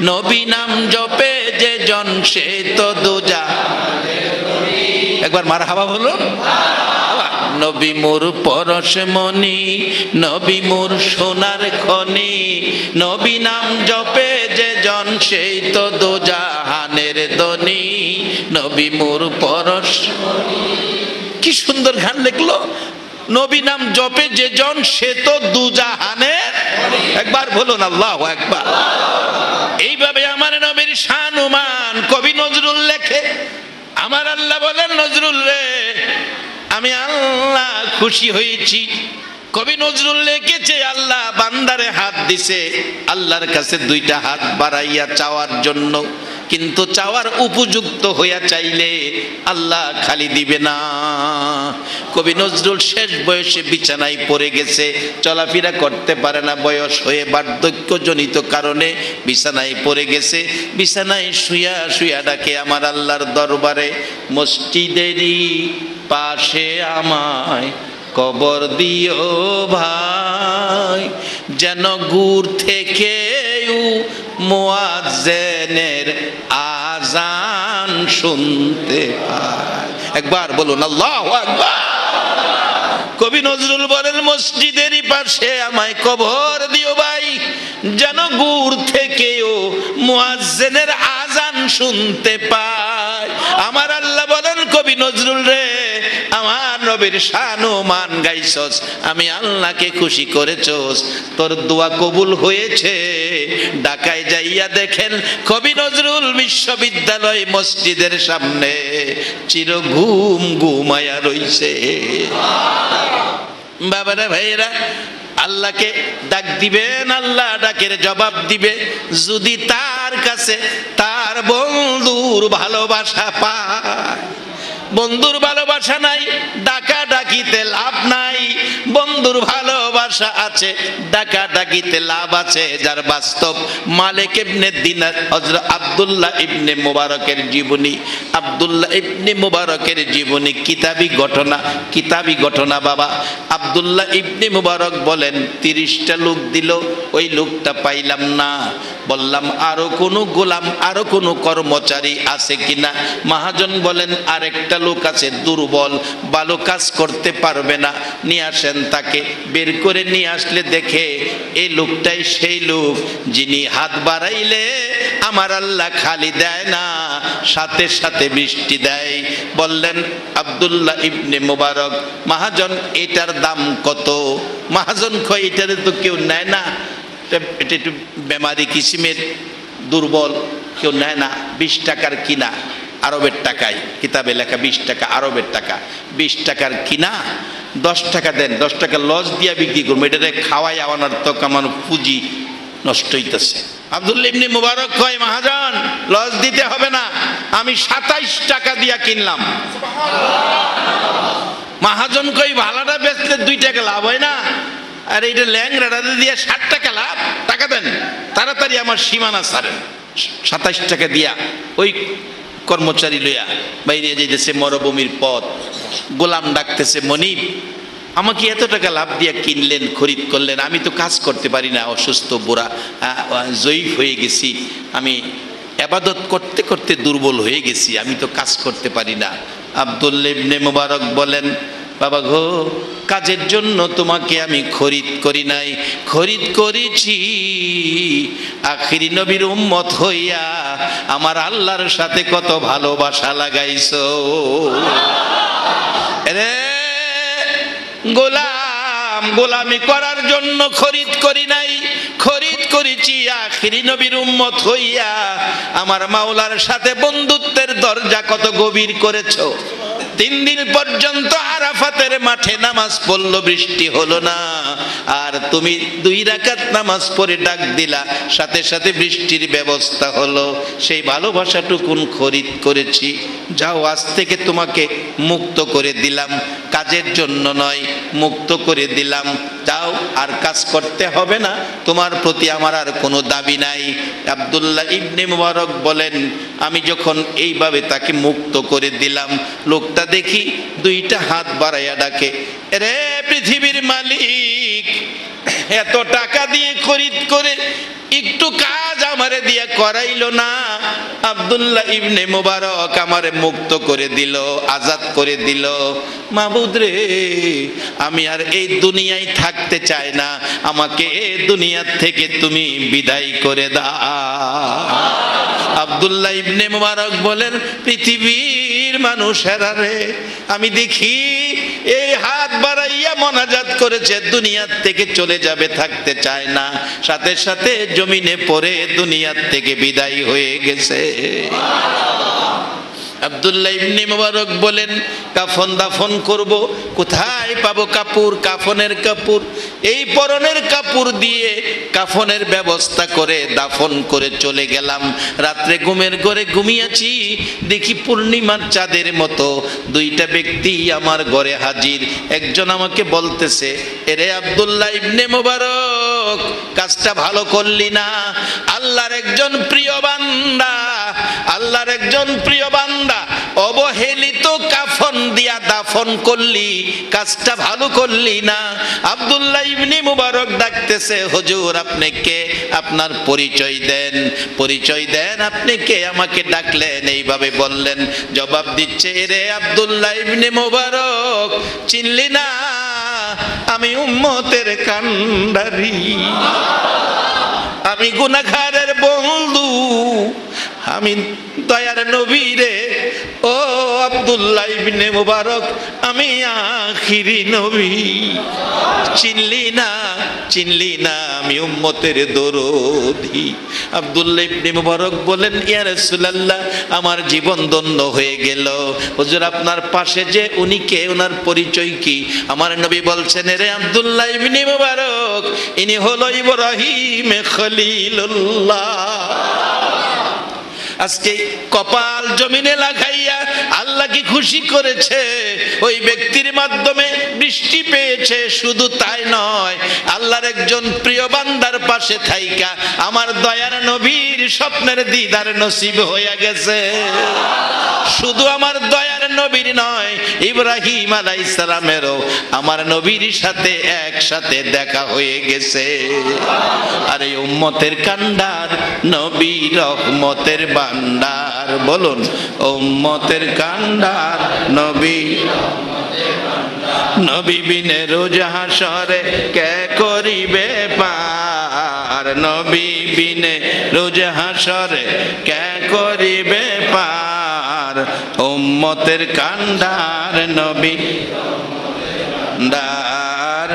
নবী নাম জপে যে জন সে তো দোজাহানের ধনী। একবার মারহাবা বলো। নবী মোর পরশমণি, নবী মোর সোনার খনি, নবী নাম জপে যে জন সেই তো দোজাহানের ধনী, নবী মোর পরশমণি। কি সুন্দর গান লিখলো, নবী নাম জপে যে জন সে তো দুজাহানের। একবার বলুন আল্লাহু আকবার। এইভাবে আমার নবীর শান ও মান কবি নজরুল লেখে। আমার আল্লাহ বলেন, নজরুল রে আমি আল্লাহ খুশি হয়েছি। কবি নজরুল লিখেছে, আল্লাহ বান্দারে হাত দিছে আল্লাহর কাছে 2টা হাত বাড়াইয়া চাওয়ার জন্য, কিন্তু চাওয়ার উপযুক্ত হইয়া চাইলে আল্লাহ খালি দিবে না। কবি নজরুল শেষ বয়সে বিছানায় পড়ে গেছে, চলাফেরা করতে পারে না, বয়স হয়ে বার্ধক্যজনিত কারণে বিছানায় পড়ে গেছে। বিছানায় শুয়া শুয়া ডাকে আমার আল্লাহর দরবারে, মসজিদেরই পাশে আমায় কবর দিও ভাই, যেন গুর থেকে মুয়াজ্জিনের আজান শুনতে পায়। একবার বলুন আল্লাহু আকবার। কবি নজরুল বলেন, মসজিদেরই পাশে আমায় কবর দিও ভাই, যেন গুর থেকেও মুয়াজ্জিনের আজান শুনতে পায়। আমার আল্লাহ বলেন, কবি নজরুল রে আমার নবীর শান ও মান গাইছস, আমি আল্লাহকে খুশি করেছস, তোর দোয়া কবুল হয়েছে। ঢাকায় যাইয়া দেখেন কবি নজরুল বিশ্ববিদ্যালয় মসজিদের সামনে চির ঘুমায়া রইছে। বাবারা ভাইয়েরা, আল্লাহকে ডাক দিবেন, আল্লাহ ডাকের জবাব দিবে যদি তার কাছে তার বন্ধুর ভালোবাসা পায়। বন্ধুর ভালোবাসা নাই, ডাকা ডাকিতে লাভ নাই। বন্ধুর ভালোবাসা আছে, ডাকা ডাকিতে লাভ আছে। যার বাস্তব মালিক ইবনে দিনার হযরত আব্দুল্লাহ ইবনে মুবারকের জীবনী, আব্দুল্লাহ ইবনে মুবারকের জীবনী কিতাবি ঘটনা বাবা। আব্দুল্লাহ ইবনে মুবারক বলেন, 30টা লোক দিল, ওই লোকটা পাইলাম না। বললাম আরো কোনো গোলাম, আরো কোনো কর্মচারী আছে কিনা? মহাজন বলেন, আরেকটা লোক আছে, দুর্বল, ভালো কাজ করতে পারবে না, নিয়ে আসেন তাকে। বের করে নিয়ে আসলে দেখে এই লোকটাই সেই লোক যিনি হাত বাড়াইলে আমার আল্লাহ খালি দেয় না, সাথে সাথে বৃষ্টি দেয়। বললেন আব্দুল্লাহ ইবনে মুবারক, মহাজন এটার দাম কত? মহাজন কয়, এটারে তো কেউ নেয় না, এটা একটু বেমারি কিসিমের, দুর্বল, কেউ নেয় না। 20 টাকার কিনা, আরবের টাকায়, কিতাবে লেখা 20 টাকা আরবের টাকা। 20 টাকার কিনা, 10 টাকা দেন, 10 টাকা লস দিয়া বিক্রি করবো, এটারে খাওয়াই আওয়ানোর তো আমার পুঁজি নষ্ট হইতেছে। আব্দুল্লাহ ইবনে মুবারক কয়, মহাজন লস দিতে হবে না, আমি 27 টাকা দিয়া কিনলাম। মহাজন কই, ভালাটা বেচলে 2 টাকা লাভ হয় না? আর এইটা ল্যাংরাটা দিয়ে 60 টাকা লাভ, টাকা দেন, তাড়াতাড়ি আমার সীমানা ছাড়েন। 27 টাকা দিয়া ওই কর্মচারী লইয়া বাইরে যাইতেছে মরুভূমির পথ। গোলাম ডাকতেছে, মনিব আমাকে এত টাকা লাভ দিয়া কিনলেন, খরিদ করলেন, আমি তো কাজ করতে পারি না, অসুস্থ, বুড়া, জয়ীফ হয়ে গেছি, আমি ইবাদত করতে করতে দুর্বল হয়ে গেছি, আমি তো কাজ করতে পারি না। আব্দুল্লাহ ইবনে মুবারক বলেন, বাবা গো, কাজের জন্য তোমাকে আমি খরিদ করি নাই, খরিদ করেছি আখিরি নবীর উম্মত হইয়া আমার আল্লাহর সাথে কত ভালোবাসা লাগাইছো রে গোলাম। গোলামি করার জন্য খরিদ করি নাই, খরিদ করেছি আখিরি নবীর উম্মত হইয়া আমার মাওলার সাথে বন্ধুত্বের দরজা কত গভীর করেছো। 3 দিন পর্যন্ত আরাফাতের মাঠে নামাজ পড়লো, বৃষ্টি হলো না। আর তুমি 2 রাকাত নামাজ পড়ে ডাক দিলা, সাথে সাথে বৃষ্টির ব্যবস্থা হলো। সেই ভালোবাসাটুকুন খরিদ করেছি, যাও আজ থেকে তোমাকে মুক্ত করে দিলাম, কাজের জন্য নয়, মুক্ত করে দিলাম, যাও আর কাজ করতে হবে না, তোমার প্রতি আমার আর কোনো দাবি নাই। আব্দুল্লাহ ইবনে মুবারক বলেন, আমি যখন এইভাবে তাকে মুক্ত করে দিলাম, লোকটা দেখি 2টা হাত বাড়াইয়া ডাকে, রে পৃথিবীর মালিক, এত টাকা দিয়ে খরিদ করে একটু কাজ আমারে দিয়ে করাইলো না। আব্দুল্লাহ ইবনে মুবারক আমারে মুক্ত করে দিল, আজাদ করে দিল। মাবুদ রে, আমি আর এই দুনিয়ায় থাকতে চাই না, আমাকে এই দুনিয়া থেকে তুমি বিদায় করে দাও। আব্দুল্লাহ ইবনে মুবারক বলেন, পৃথিবীর মানুষেরা রে, আমি দেখি এই হাত বাড়াইয়া মোনাজাত করেছে, দুনিয়ার থেকে চলে যাবে, থাকতে চায় না, সাথে সাথে জমিনে পড়ে দুনিয়ার থেকে বিদায় হয়ে গেছে। আব্দুল্লাহ ইবনে মুবারক বলেন, কাফন দাফন করব, কোথায় পাবো কাপড়, কাফনের কাপড়? এই পরনের কাপড় দিয়ে কাফনের ব্যবস্থা করে দাফন করে চলে গেলাম। রাত্রে ঘুমের ঘরে ঘুমিয়েছি, দেখি পূর্ণিমার চাঁদের মতো 2টা ব্যক্তি আমার ঘরে হাজির। একজন আমাকে বলতেছে, এরে আব্দুল্লাহ ইবনে মুবারক, কাজটা ভালো করলি না, আল্লাহর একজন প্রিয় বান্দা, আল্লাহর একজন প্রিয় বান্দা অবহেলিত কাফন দিয়া দাফন করলি, কাজটা ভালো করলি না। আব্দুল্লাহ ইবনে মুবারক ডাকতেছে, হুজুর আপনি কে, আপনার পরিচয় দেন, পরিচয় দেন, আপনি কে, আমাকে ডাকলেন, এইভাবে বললেন। জবাব দিচ্ছে, রে আব্দুল্লাহ ইবনে মুবারক, চিনলি না, আমি উম্মতের কান্ডারি, আমি গুনাহগারের বন্ধু, আমি দয়ার নবী রে। ও আব্দুল্লাহ ইবনে মুবারক, আমি আখিরি নবী, চিনলি না, চিনলি না, আমি উম্মতের দরদি। আব্দুল্লাহ ইবনে মুবারক বলেন, ইয়া রাসূলুল্লাহ, আমার জীবন ধন্য হয়ে গেল। হুজুর আপনার পাশে যে উনি কে, ওনার পরিচয় কি? আমার নবী বলছেন, রে আব্দুল্লাহ ইবনে মুবারক, ইনি হলো ইব্রাহিম খলিলুল্লাহ। আজকে কপাল জমিনে লাগাইয়া আল্লাহ কি খুশি করেছে, ওই ব্যক্তির মাধ্যমে বৃষ্টি পেয়েছে। শুধু তাই নয়, আল্লাহর একজন প্রিয় বান্দার পাশে থাইকা আমার দয়ার নবীর স্বপ্নের দিদার নসিব হয়ে গেছে। শুধু আমার দয়ার নবীর নয়, ইব্রাহিম আলাইহিস সালামেরও আমার নবীর সাথে একসাথে দেখা হয়ে গেছে। আর এই উম্মতের কান্ডার নবী, রহমতের ভান্ডার, বলুন উম্মতের কান্ডার নবী। নবী বিনে রোজ হাসরে কে করিবে পার, নবী বিনে রোজ হাসরে কে করিবে পার, উম্মতের কান্ডার নবী কান্ডার,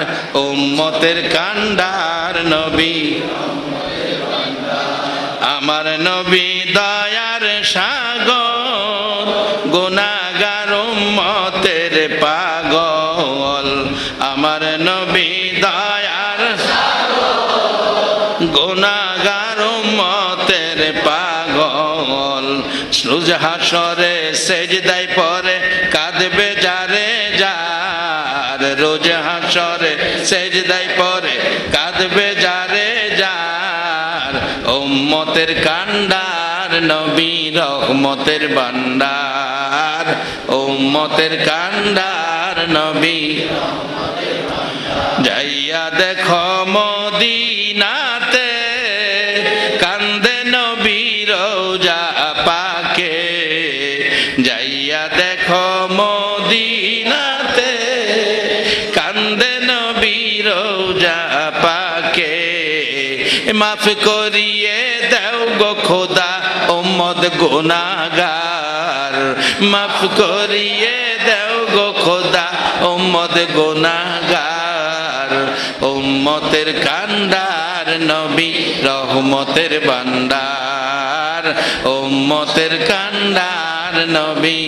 উম্মতের কান্ডার নবী। আমার নবী দয়ার সাগর, গুনাহগার উম্মতের পাগল। আমার নবী দয়ার সাগর, গুনাহগার উম্মতের পাগল। রোজ হাসরে সেজদায় পড়ে কাঁদবে যারে যার, রোজ হাসরে সেজদায় পড়ে কাঁদবে যারে যার, উম্মতের কান্ডার নবী, রহমতের ভান্ডার, উম্মতের কান্ডার নবী। যাইয়া দেখো মদিনাতে, কান্দে নবী রওজা পাকে, যাইয়া দেখো মদিনাতে, কান্দে নবী রওজা পাকে। মাফ করিয়ে দাও গো খোদা উম্মত গুনাহগার, মাফ করিয়ে দাও গো খোদা উম্মত গুনাহগার, উম্মতের কান্ডার নবী, রহমতের ভান্ডার, উম্মতের কান্ডার নবী।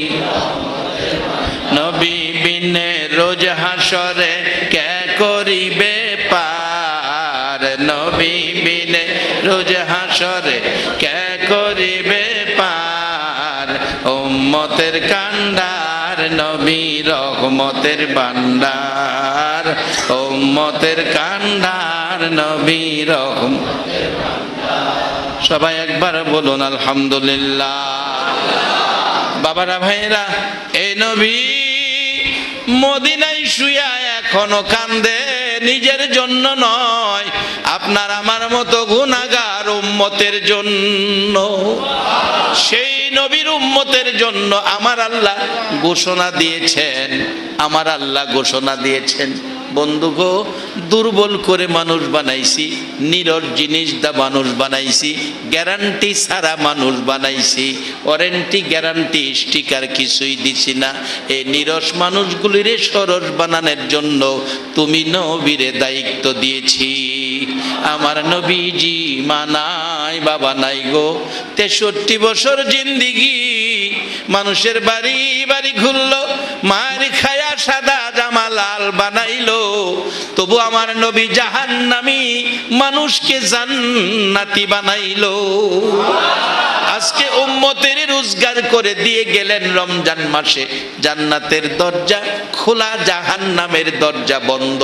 নবী বিনে রোজ হাসরে কে করিবে পার, নবী বিনে রোজ হাসরে কে করিবে পার। উম্মতের কান্ডার নবী রহমতের ভান্ডার, উম্মতের কান্ডার নবী রহমতের ভান্ডার। সবাই একবার বলুন আলহামদুলিল্লাহ। বাবারা ভাইরা, এই নবী মদিনায় শুয়া এখনো কান্দে, নিজের জন্য নয়, আপনার আমার মতো গুনাহগার উম্মতের জন্য। সেই নবীর উম্মতের জন্য আমার আল্লাহ ঘোষণা দিয়েছেন, আমার আল্লাহ ঘোষণা দিয়েছেন, বন্ধুগো দুর্বল করে মানুষ বানাইছি, নীরব জিনিস দা মানুষ বানাইছি, গ্যারান্টি ছাড়া মানুষ বানাইছি, ওয়ারেন্টি গ্যারান্টি স্টিকার কিছুই দিছি না। এই নিরস মানুষগুলিরে সরস বানানোর জন্য তুমি নবীরে দায়িত্ব দিয়েছি। আমার নবীজি মা নাই বাবা নাই গো, 63 বছর জিন্দিগি মানুষের বাড়ি বাড়ি ঘুরলো, মার খায়া সাদা জামা লাল বানাইলো, তবু আমার নবী জাহান্নামী মানুষকে জান্নাতি বানাইলো। আজকে উম্মতের রোজগার করে দিয়ে গেলেন রমজান মাসে, জান্নাতের দরজা খোলা, জাহান্নামের দরজা বন্ধ।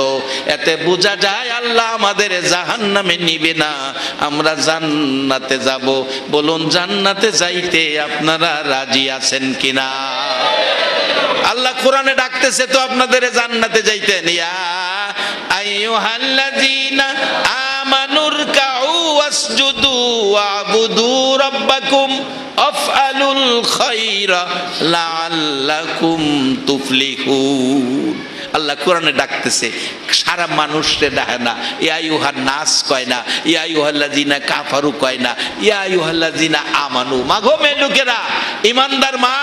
এতে বোঝা যায় আল্লাহ আমাদের জাহান্নামে নিবে না, আমরা জান্নাতে যাব। বলুন জান্নাতে যাইতে আপনারা রাজি আছেন কিনা? আল্লাহ কোরআনে ডাকতেছে তো আপনাদের জান্নাতে যাইতেন, ইয়া আইয়ুহাল্লাযীনা আমানুর কাউ ওয়াসজুদু ওয়াবুদু রাব্বাকুম আফআলুল খায়রা লাআল্লাকুম তুফলিহুন। আল্লাহ কোরআনে ডাকতেছে, সারা মানুষরে ডাকে না, ইয়া আইয়ুহান নাস কয় না, ইয়া আইয়ুহাল্লাযীনা কাফারু কয় না, ইয়া আইয়ুহাল্লাযীনা আমানু। মাগো মেয়ে লোকেরা, ইমানদার মা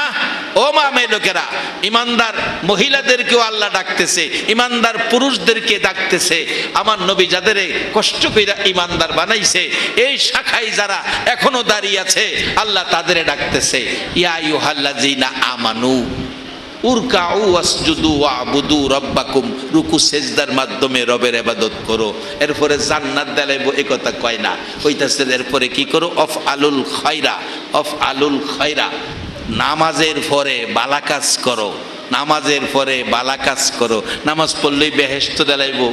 ও মা মেয়ে লোকেরা, ইমানদার মহিলাদেরকেও আল্লাহ ডাকতেছে, ইমানদার পুরুষদেরকে ডাকতেছে। আমার নবী যাদের কষ্ট কইরা ইমানদার বানাইছে, এই শাখায় যারা এখনো দাঁড়িয়ে আছে, আল্লাহ তাদের ডাকতেছে, ইয়া আইয়ুহাল্লাযীনা আমানু উরকাউ ওয়াসজুদু ওয়াবুদু রাব্বাকুম, রুকু সেজদার মাধ্যমে রবের ইবাদত করো। এরপরে জান্নাত দেলাইবো এই কথা কয় না, কইতাছে এরপরে কি করো, আফআলুল খায়রা, আফআলুল খায়রা, নামাজের পরে ভালো কাজ করো, নামাজের পরে ভালো কাজ করো। নামাজ পড়লেই বেহেশত দেলাইবো,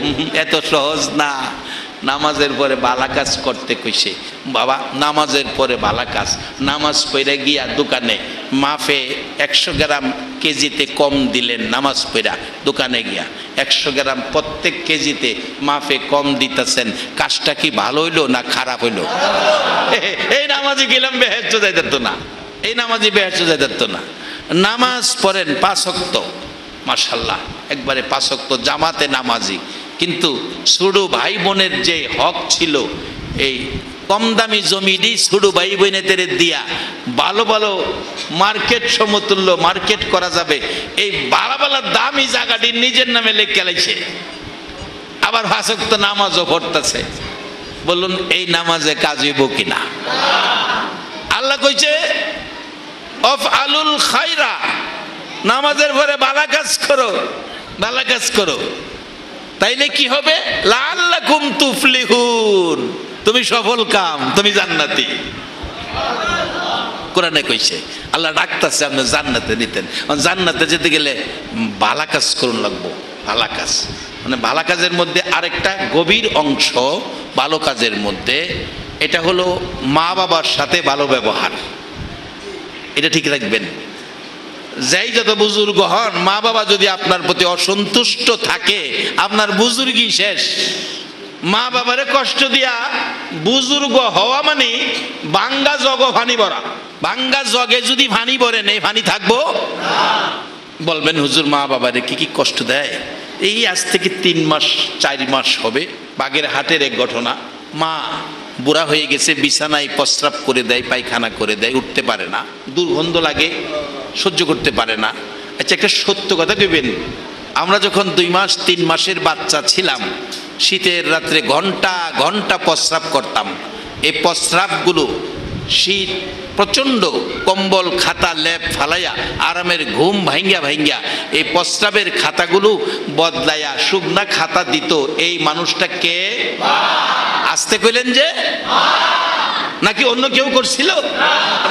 এত সহজ না। নামাজের পরে ভালো কাজ করতে কইছে বাবা, নামাজের পরে ভালো কাজ। নামাজ পড়ে গিয়া দোকানে মাফে 100 গ্রাম কেজিতে কম দিলেন, নামাজ পড়া দোকানে গিয়া 100 গ্রাম প্রত্যেক কেজিতে মাফে কম দিতেছেন, কাজটা কি ভালো হইলো না খারাপ হইলো? এই নামাজে গেলাম বেহেশত যাইতো না, এই নামাজি বেহেশত যাইতো না। নামাজ পড়েন 5 ওয়াক্ত, মাশাআল্লাহ একবারে 5 ওয়াক্ত জামাতে নামাজি, কিন্তু ছোট ভাই বোনের যে হক ছিল, এই কম দামি জমিটি ছোট ভাই বোনেদের দিয়া ভালো ভালো মার্কেট সমতুল্য মার্কেট করা যাবে, এই ভালো ভালো দামি জায়গাটি নিজের নামে লেখা লাইছে, আবার 5 ওয়াক্ত নামাজও পড়তেছে। বলুন এই নামাজে কাজ হইব কিনা? আল্লাহ কইছে আফআলুল খায়রা, নামাজের পরে ভালো কাজ করো, ভালো কাজ করো, তাইলে কি হবে, লাআল্লাকুম তুফলিহুন, তুমি সফল কাম, তুমি জান্নাতি। কোরআনে কইছে, আল্লাহ ডাকতেছে আপনি জান্নাতে নিতেন। জান্নাতে যেতে গেলে ভালো কাজ করুন লাগবো, ভালো কাজ মানে ভালো কাজের মধ্যে আরেকটা গভীর অংশ ভালো কাজের মধ্যে, এটা হলো মা বাবার সাথে ভালো ব্যবহার। এটা ঠিক রাখবেন, যাই যত বুজুর্গ হন, মা বাবা যদি আপনার প্রতি অসন্তুষ্ট থাকে, আপনার বুজুর্গই শেষ। মা বাবারে কষ্ট দিয়া বুজুর্গ হওয়া মানে ভাঙ্গা জগ ভানি ভরা, ভাঙ্গা জগে যদি ভানি ভরেন এই ভানি থাকবো? বলবেন হুজুর মা বাবারে কি কি কষ্ট দেয়? এই আজ থেকে 3 মাস 4 মাস হবে, বাগেরহাটের এক ঘটনা। মা বুড়া হয়ে গেছে, বিছানায় প্রস্রাব করে দেয়, পায়খানা করে দেয়, উঠতে পারে না, দুর্গন্ধ লাগে, সহ্য করতে পারে না। আচ্ছা একটা সত্য কথা কইবেন, আমরা যখন 2 মাস 3 মাসের বাচ্চা ছিলাম, শীতের রাত্রে ঘন্টা ঘন্টা প্রস্রাব করতাম। এই প্রস্রাবগুলো শীত প্রচণ্ড, কম্বল খাতা লেপ ফালাইয়া আরামের ঘুম ভাঙ্গা ভাঙ্গা এই প্রস্রাবের খাতাগুলো বদলাইয়া শুকনা খাতা দিত। এই মানুষটা কে? আসতে কইলেন যে? নাকি অন্য কেউ করছিল?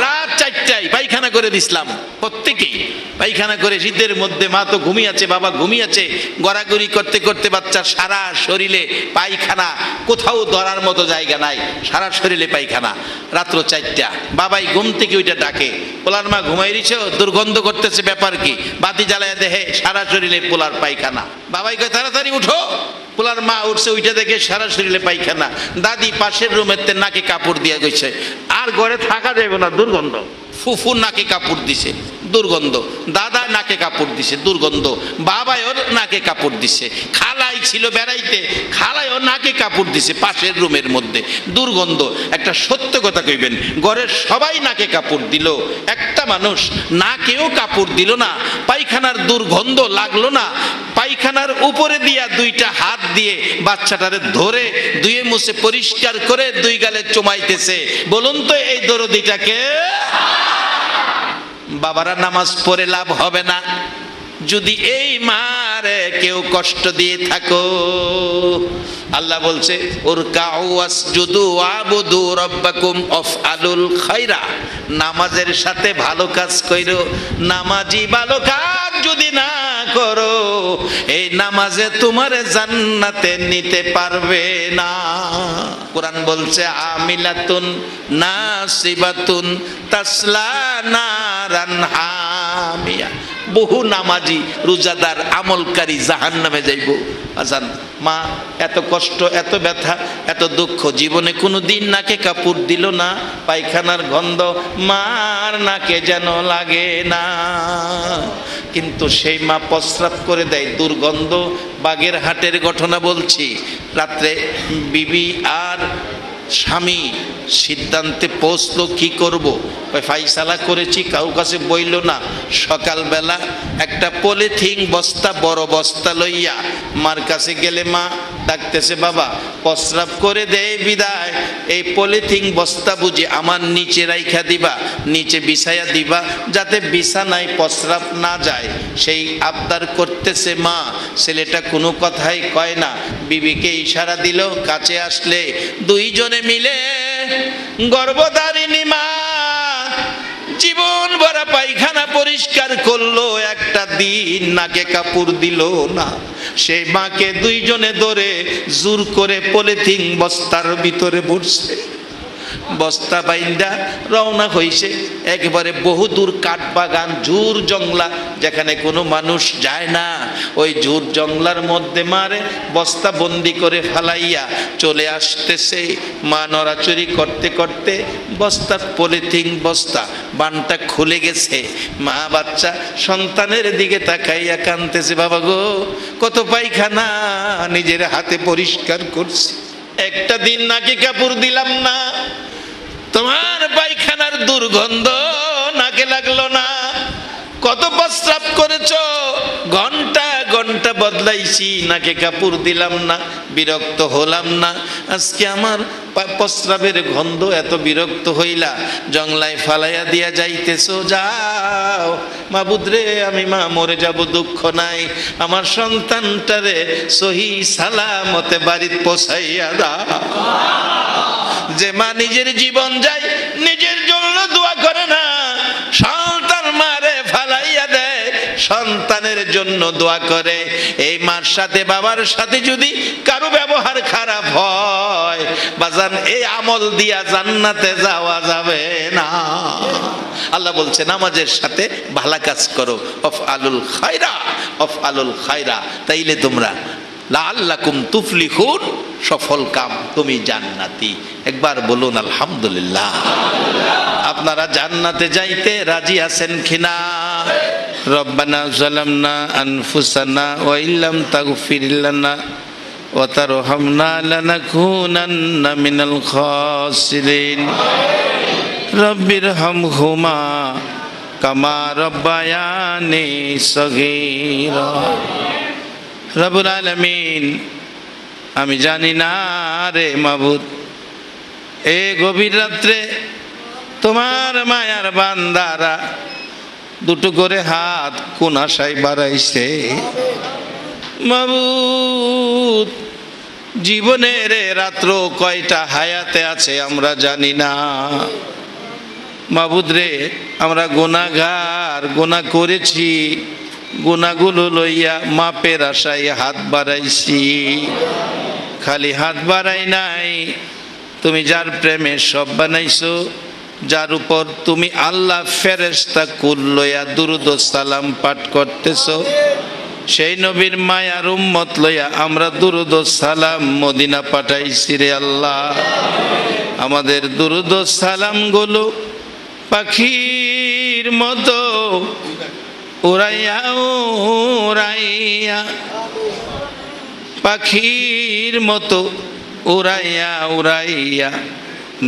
রাত 4টায় পায়খানা করে দিছিলাম প্রত্যেকেই পায়খানা করে। শীতের মধ্যে মা তো ঘুমিয়েছে, বাবা ঘুমিয়েছে, গড়াগড়ি করতে করতে বাচ্চার সারা শরীরে পায়খানা, কোথাও ধরার মতো জায়গা নাই, সারা শরীরে পায়খানা। রাত্র 4টা, বাবাই ঘুম থেকে ওইটা ডাকে, পোলার মা ঘুমাই দিছ, দুর্গন্ধ করতেছে, ব্যাপার কি? বাতি জ্বালায় দেখে সারা শরীরে পোলার পায়খানা। বাবাই কয় তাড়াতাড়ি উঠো। পোলার মা উঠছে, ওইটা দেখে সারা শরীরে পায়খানা। দাদি পাশের রুমেতে নাকে কাপড় দিয়ে গেছে, আর ঘরে থাকা যাবে না, দুর্গন্ধ। ফুফু নাকে কাপড় দিছে, দুর্গন্ধ। দাদা নাকে কাপড় দিছে, দুর্গন্ধ। বাবাইও নাকে কাপড় দিছে। খালাই ছিল বেড়াইতে, খালাইও নাকে কাপড় দিছে পাশের রুমের মধ্যে, দুর্গন্ধ। একটা সত্য কথা কইবেন, ঘরের সবাই নাকে কাপড় দিল, একটা মানুষ নাকেও কাপড় দিল না, পায়খানার দুর্গন্ধ লাগলো না। পায়খানার উপরে দিয়া 2টা হাত দিয়ে বাচ্চাটারে ধরে ধুয়ে মুছে পরিষ্কার করে 2 গালে চুমাইতেছে। বলুন তো এই দরদিটাকে? বাবারা নামাজ পড়ে লাভ হবে না যদি এই মারে কেউ কষ্ট দিয়ে থাকো। আল্লাহ বলছে উরকাউ ওয়াসজুদু ওয়াবুদু রাব্বাকুম আফআলুল খায়রা, নামাজের সাথে ভালো কাজ কইরো। নামাজি ভালো কাজ যদি না করো, এই নামাজে তোমার জান্নাতে নিতে পারবে না। কোরআন বলছে আমিলাতুন নাসিবাতুন তাসলা নারান হামিয়া, বহু নামাজি রোজাদার আমলকারী জাহান্নামে যাইব। আজান মা এত কষ্ট, এত ব্যথা, এত দুঃখ, জীবনে কোনো দিন নাকে কাপড় দিল না, পায়খানার গন্ধ মার নাকে যেন লাগে না। কিন্তু সেই মা প্রস্রাব করে দেয়, দুর্গন্ধ। বাগেরহাটের ঘটনা বলছি। রাত্রে বিবি আর স্বামী সিদ্ধান্তে পৌঁছলো কি করব। ফাইসালা করেছি, কাউ কাছে বইল না। সকালবেলা একটা পলিথিন বস্তা, বড় বস্তা লইয়া মার কাছে গেলে মা ডাকতেছে, বাবা প্রস্রাব করে দেয় বিদায়, এই পলিথিন বস্তা বুঝি আমার নিচে রাইখা দিবা, নিচে বিছাইয়া দিবা, যাতে বিছানায় প্রস্রাব না যায়। সেই আবদার করতেছে মা। ছেলেটা কোনো কথাই কয় না, বিবিকে ইশারা দিল কাছে আসলে। 2 জনে মিলে গর্ভধারিণী মা জীবন ভরা পায়খানা পরিষ্কার করলো, একটা দিন নাকে কাপড় দিল না। সেই মাকে 2 জনে ধরে জোর করে পলিথিন বস্তার ভিতরে ভরছে। বস্তা বাইন্দা রওনা হইছে একেবারে বহুদূর কাঠবাগান, ঝুর জংলা, যেখানে কোনো মানুষ যায় না। ওই ঝুর জংলার মধ্যে মারে বস্তা বন্দি করে ফালাইয়া চলে আসতেছে। মা নড়াচড়ি করতে করতে বস্তার পলিথিন বস্তা বানটা খুলে গেছে। মা বাচ্চা সন্তানের দিকে তাকাইয়া কাঁদতেছে, বাবা গো কত পায়খানা নিজের হাতে পরিষ্কার করছি, একটা দিন নাকি কাপড় দিলাম না, তোমার পায়খানার দুর্গন্ধ নাকে লাগলো না। কত প্রস্রাব করেছ, ঘন্টা ঘন্টা বদলাইছি, নাকে কাপড় দিলাম না, বিরক্ত হলাম না। আজকে আমার প্রস্রাবের গন্ধ এত বিরক্ত হইলা, জংলায় ফালাইয়া দিয়া যাইতেছো, যাও মাবুদ রে, আমি মা মরে যাব, দুঃখ নাই, আমার সন্তানটারে সহি সালামতে বাড়িতে পৌঁছাইয়া দাও। যে মা নিজের জীবন যায়, নিজের জন্য দোয়া করে না, সন্তান মারে ফালাইয়া দেয়, সন্তানের জন্য দোয়া করে। এই মার সাথে বাবার সাথে যদি কারো ব্যবহার খারাপ হয় বাজান, এই আমল দিয়া জান্নাতে যাওয়া যাবে না। আল্লাহ বলছে নামাজের সাথে ভালো কাজ করো, আফআলুল খায়রা, আফআলুল খায়রা, তাইলে তোমরা লাআল্লাকুম তুফলিহুন, সফল কাম, তুমি জান্নাতি। একবার বলুন আলহামদুলিল্লাহ। আপনারা জান্নাতে যাইতে রাজি আছেন কিনা? রব্বানা যালামনা আনফুসানা ওয়া ইল্লাম তাগফির লানা ওয়া তারহামনা লানাকুনান্না মিনাল খাসিরিন। রব্বিরহামহুমা কামা রব্বায়ানি সগীরা। রব্বুল আলামিন, আমি জানি না রে মাবুদ, এ গভীর রাত্রে তোমার মায়ার বান্দারা দুটো করে হাত কোন আশায় বাড়াইছে। মাবুদ, জীবনের রাত্র কয়টা হায়াতে আছে আমরা জানি না। মাবুদ রে, আমরা গুনাহগার, গুনাহ করেছি, গুনাহগুলো লইয়া মাপের আশায় হাত বাড়াইছি। খালি হাত বাড়াই নাই, তুমি যার প্রেমে সব বানাইছো, যার উপর তুমি আল্লাহ ফেরেশতা কুল লইয়া দুরূদ ও সালাম পাঠ করতেছো, সেই নবীর মায়ার উম্মত লইয়া আমরা দুরূদ ও সালাম মদিনা পাঠাইছি রে আল্লাহ। আমাদের দুরূদ ও সালাম গুলো পাখির মতো উড়াইয়া উড়াইয়া, পাখির মতো উড়াইয়া উড়াইয়া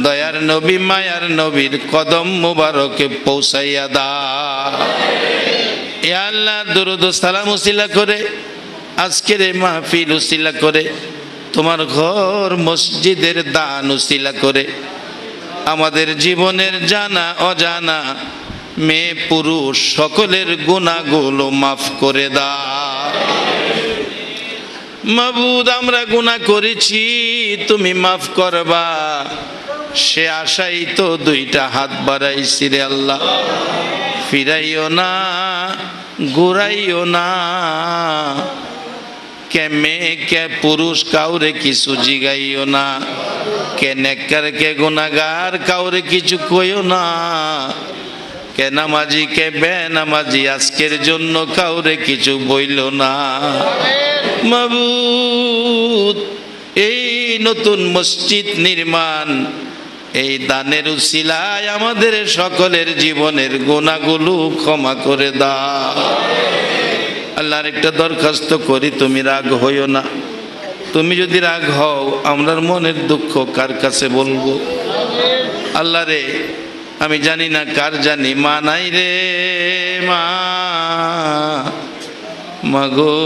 দয়ার নবী মায়ার নবীর কদম মুবারকে পৌঁছাইয়া দাও। এ আল্লাহ, দুরূদ ও সালাম উসিলা করে, আজকের এই মাহফিল উসিলা করে, তোমার ঘর মসজিদের দান উসিলা করে আমাদের জীবনের জানা অজানা মেয়ে পুরুষ সকলের গুনাহগুলো মাফ করে দাও। মাবুদ, আমরা গুনাহ করেছি, তুমি মাফ করবা, সে আশাই তো দুইটা হাত বাড়াইছি রে আল্লাহ। ফিরাইও না, ঘুরাইও না, কে মেয়ে কে পুরুষ কাউরে কিছু জিগাইও না, কে নেককার কে গুনাহগার কাউরে কিছু কইও না, কে নামাজি কে বেনামাজি আজকের জন্য কাউরে কিছু বইলো না। মাবুদ, এই নতুন মসজিদ নির্মাণ, এই দানের উসিলায় আমাদের সকলের জীবনের গুনাহগুলো ক্ষমা করে দাও। আল্লাহর একটা দরখাস্ত করি, তুমি রাগ হইও না। তুমি যদি রাগ হও, আমরার মনের দুঃখ কার কাছে বলবো? আল্লাহ রে, আমি জানি না কার জানি মা নাই রে, মা মাগো,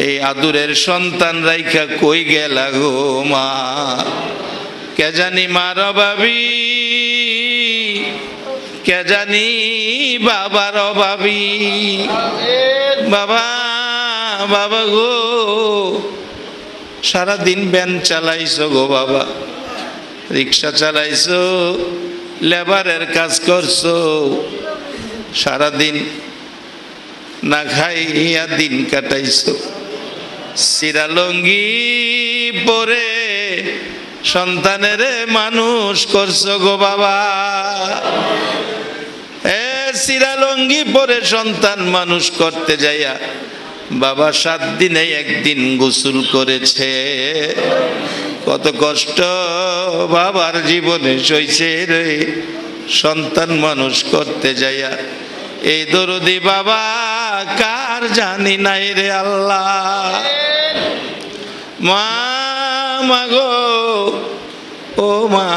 এই আদুরের সন্তান রাইখা কই গেলা গো মা? কে জানি মার অভাবী, কে জানি বাবার অভাবী। বাবা, বাবা গো, সারাদিন ভ্যান চালাইছো গো বাবা, রিক্সা চালাইছো, লেবারের কাজ করছো, সারাদিন না খাইয়া দিন কাটাইছো, সিরা লঙ্গি পরে সন্তানের মানুষ করছো গো বাবা। সিরা লঙ্গি পরে সন্তান মানুষ করতে যাইয়া বাবা 7 দিনে একদিন গোসল করেছে। কত কষ্ট বাবার জীবনে সইছে রে সন্তান মানুষ করতে যাইয়া। এই দরদি বাবা কার জানি নাই রে আল্লাহ। মা মাগো, ও মা,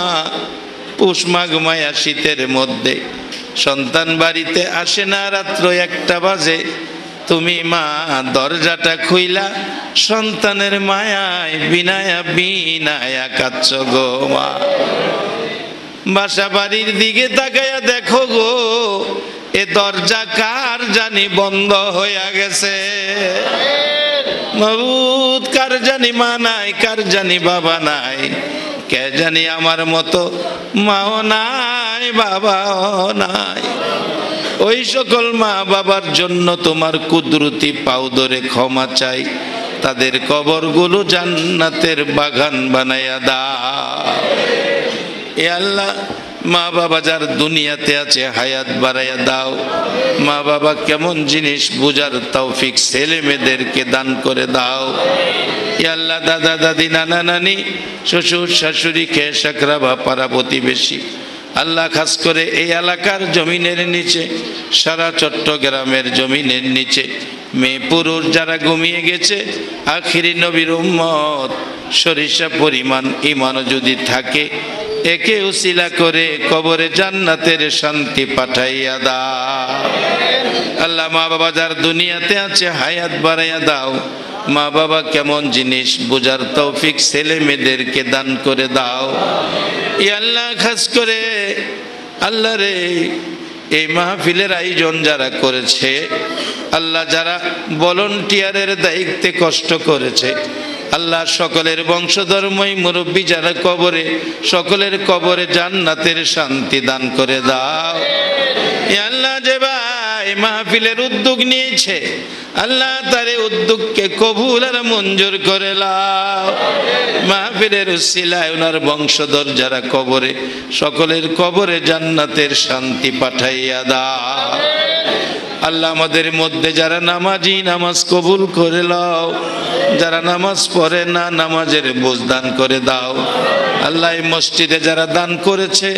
পুষ মাঘ মায়া শীতের মধ্যে সন্তান বাড়িতে আসে না, রাত্র 1টা বাজে, তুমি মা দরজাটা খুইলা সন্তানের মায়ায় বিনায়া বিনায়া কাচ্ছ গো মা। বাসা বাড়ির দিকে তাকাইয়া দেখো গো, এ দরজা কার জানি বন্ধ হইয়া গেছে। মাবুদ, কার জানি মা নাই, কার জানি বাবা নাই, কে জানি আমার মতো মাও নাই বাবাও নাই। ওই সকল মা বাবার জন্য তোমার কুদরতি পাও ধরে ক্ষমা চাই, তাদের কবরগুলো জান্নাতের বাগান বানাইয়া দাও। এ আল্লাহ, মা বাবা যার দুনিয়াতে আছে হায়াত বাড়াইয়া দাও। মা বাবা কেমন জিনিস বুঝার তৌফিক ছেলে মেয়েদেরকে দান করে দাও। এ আল্লাহ, দাদা দাদি নানা নানি শ্বশুর শাশুড়ি খেসাকরা বা পাড়া প্রতিবেশী, আল্লাহ খাস করে এই এলাকার জমিনের নিচে, সারা চট্টগ্রামের জমিনের নিচে মেয়ে পুরুষ যারা ঘুমিয়ে গেছে, আখিরি নবীর উম্মত সরিষা পরিমাণ ঈমান যদি থাকে, একে উসিলা করে কবরে জান্নাতের শান্তি পাঠাইয়া দাও। আল্লাহ, মা বাবা যার দুনিয়াতে আছে হায়াত বাড়াইয়া দাও। মা বাবা কেমন জিনিস বুঝার তৌফিক ছেলে মেয়েদেরকে দান করে দাও। এ ইয়া আল্লাহ খাস করে আল্লাহ রে এই মাহফিলের আয়োজন যারা করেছে আল্লাহ, যারা ভলান্টিয়ারের দায়িত্বে কষ্ট করেছে আল্লাহ, সকলের বংশধর্মই মুরব্বী যারা কবরে, সকলের কবরে জান্নাতের শান্তি দান করে দাও। ইয়া আল্লাহ যে ভাই মাহফিলের উদ্যোগ নিয়েছে আল্লাহ, তার উদ্যোগকে কবুল আর মঞ্জুর করে লাও। মাহফিলের উসিলায় ওনার বংশধর যারা কবরে, সকলের কবরে জান্নাতের শান্তি পাঠাইয়া দাও। আল্লাহ আমাদের মধ্যে যারা নামাজি নামাজ কবুল করে লাও, যারা নামাজ পড়ে না নামাজের বোঝ দান করে দাও। আল্লাহ এই মসজিদে যারা দান করেছে,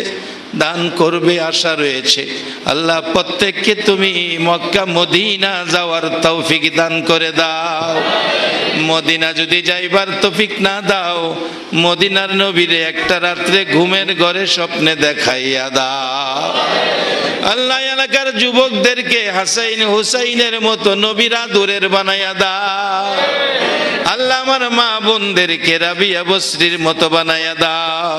দান করবে আশা রয়েছে আল্লাহ, প্রত্যেককে তুমি মক্কা মদিনা যাওয়ার তৌফিক দান করে দাও। মদিনা যদি যাইবার তৌফিক না দাও, মদিনার নবীরে একটা রাত্রে ঘুমের ঘরে স্বপ্নে দেখাইয়া দাও। আল্লাহ এলাকার যুবকদেরকে হাসাইন হুসাইনের মতো নবীর আদরের বানাইয়া দাও। আল্লাহ আমার মা বোনদেরকে রাবিয়া বসরির মতো বানাইয়া দাও।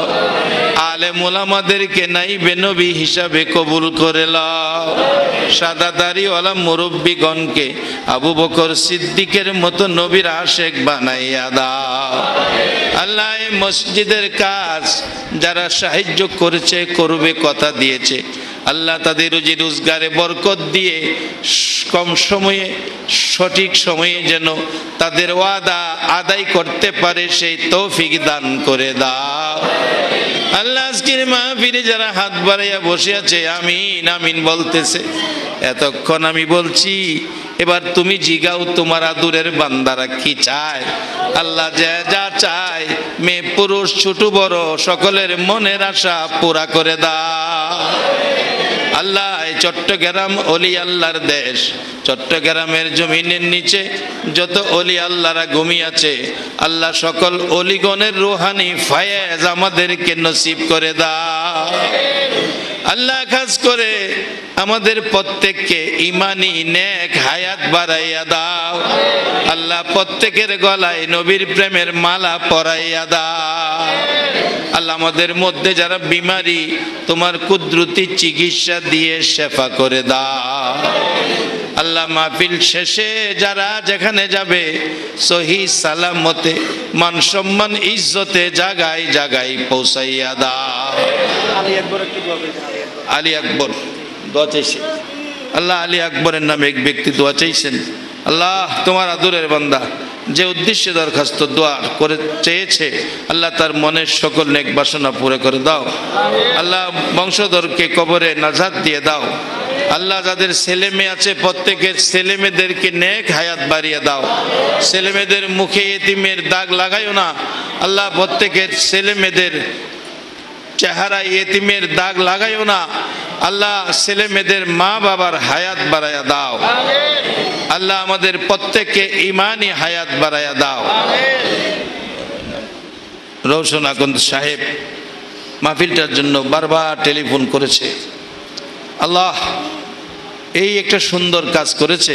আলেম ওলামাদেরকে নাইবে নবী হিসাবে কবুল করে লাও। সাদা দাড়িওয়ালা মুরব্বীগণকে আবু বকর সিদ্দিকের মতো নবীর আশেক বানাইয়া দাও। আল্লাহ এই মসজিদের কাজ যারা সাহায্য করেছে, করবে, কথা দিয়েছে আল্লাহ, তাদের রুজি রোজগারে বরকত দিয়ে কম সময়ে সঠিক সময়ে যেন তাদের ওয়াদা আদায় করতে পারে সেই তৌফিক দান করে দাও। আল্লাহ আজকের মাহফিলে যারা হাত বাড়াইয়া বসে আছে আমিন আমিন বলতেছে, এতক্ষণ আমি বলছি, এবার তুমি জিগাও তোমার আদুরের বান্দারা কি চায়। আল্লাহ যা যা চায়, মেয়ে পুরুষ ছোট বড় সকলের মনের আশা পুরা করে দাও। আল্লাহ চট্টগ্রাম অলি আল্লাহর দেশ, চট্টগ্রামের জমিনের নিচে যত অলি আল্লাহরা ঘুমিয়ে আছে আল্লাহ, সকল অলিগণের রুহানি ফায়েজ আমাদেরকে নসিব করে দাও। আল্লাহ খাস করে আমাদের প্রত্যেককে ইমানি নেক হায়াত বাড়াইয়া দাও। আল্লাহ প্রত্যেকের গলায় নবীর প্রেমের মালা পরাইয়া দাও। আল্লাহ আমাদের মধ্যে যারা বিমারি তোমার কুদরতি চিকিৎসা দিয়ে শেফা করে দাও। আল্লাহ মাহফিল শেষে যারা যেখানে যাবে সহি সালামতে মান সম্মান ইজ্জতে জাগায় জাগায় পৌঁছাইয়া দাও। আলী আকবর দোয়া চাইছে, আল্লাহ আলী আকবরের নামে এক ব্যক্তি দোয়া চাইছেন। আল্লাহ তোমার আদরের বান্দা যে উদ্দেশ্যে দরখাস্ত দোয়া করে চেয়েছে আল্লাহ তার মনের সকল নেক বাসনা পুরো করে দাও। আল্লাহ বংশধরকে কবরে নাজাত দিয়ে দাও। আল্লাহ যাদের ছেলে মেয়ে আছে প্রত্যেকের ছেলে মেয়েদেরকে নেক হায়াত বাড়িয়ে দাও। ছেলে মেয়েদের মুখে এতিমের দাগ লাগাইও না আল্লাহ, প্রত্যেকের ছেলে মেয়েদের চেহারা এতিমের দাগ লাগাইও না আল্লাহ, ছেলে মেয়েদের মা বাবার হায়াত বাড়াইয়া দাও। আল্লাহ আমাদের প্রত্যেককে ইমানি হায়াত বাড়াইয়া দাও। রওশন আকন্দ সাহেব মাহফিলটার জন্য বারবার টেলিফোন করেছে। আল্লাহ এই একটা সুন্দর কাজ করেছে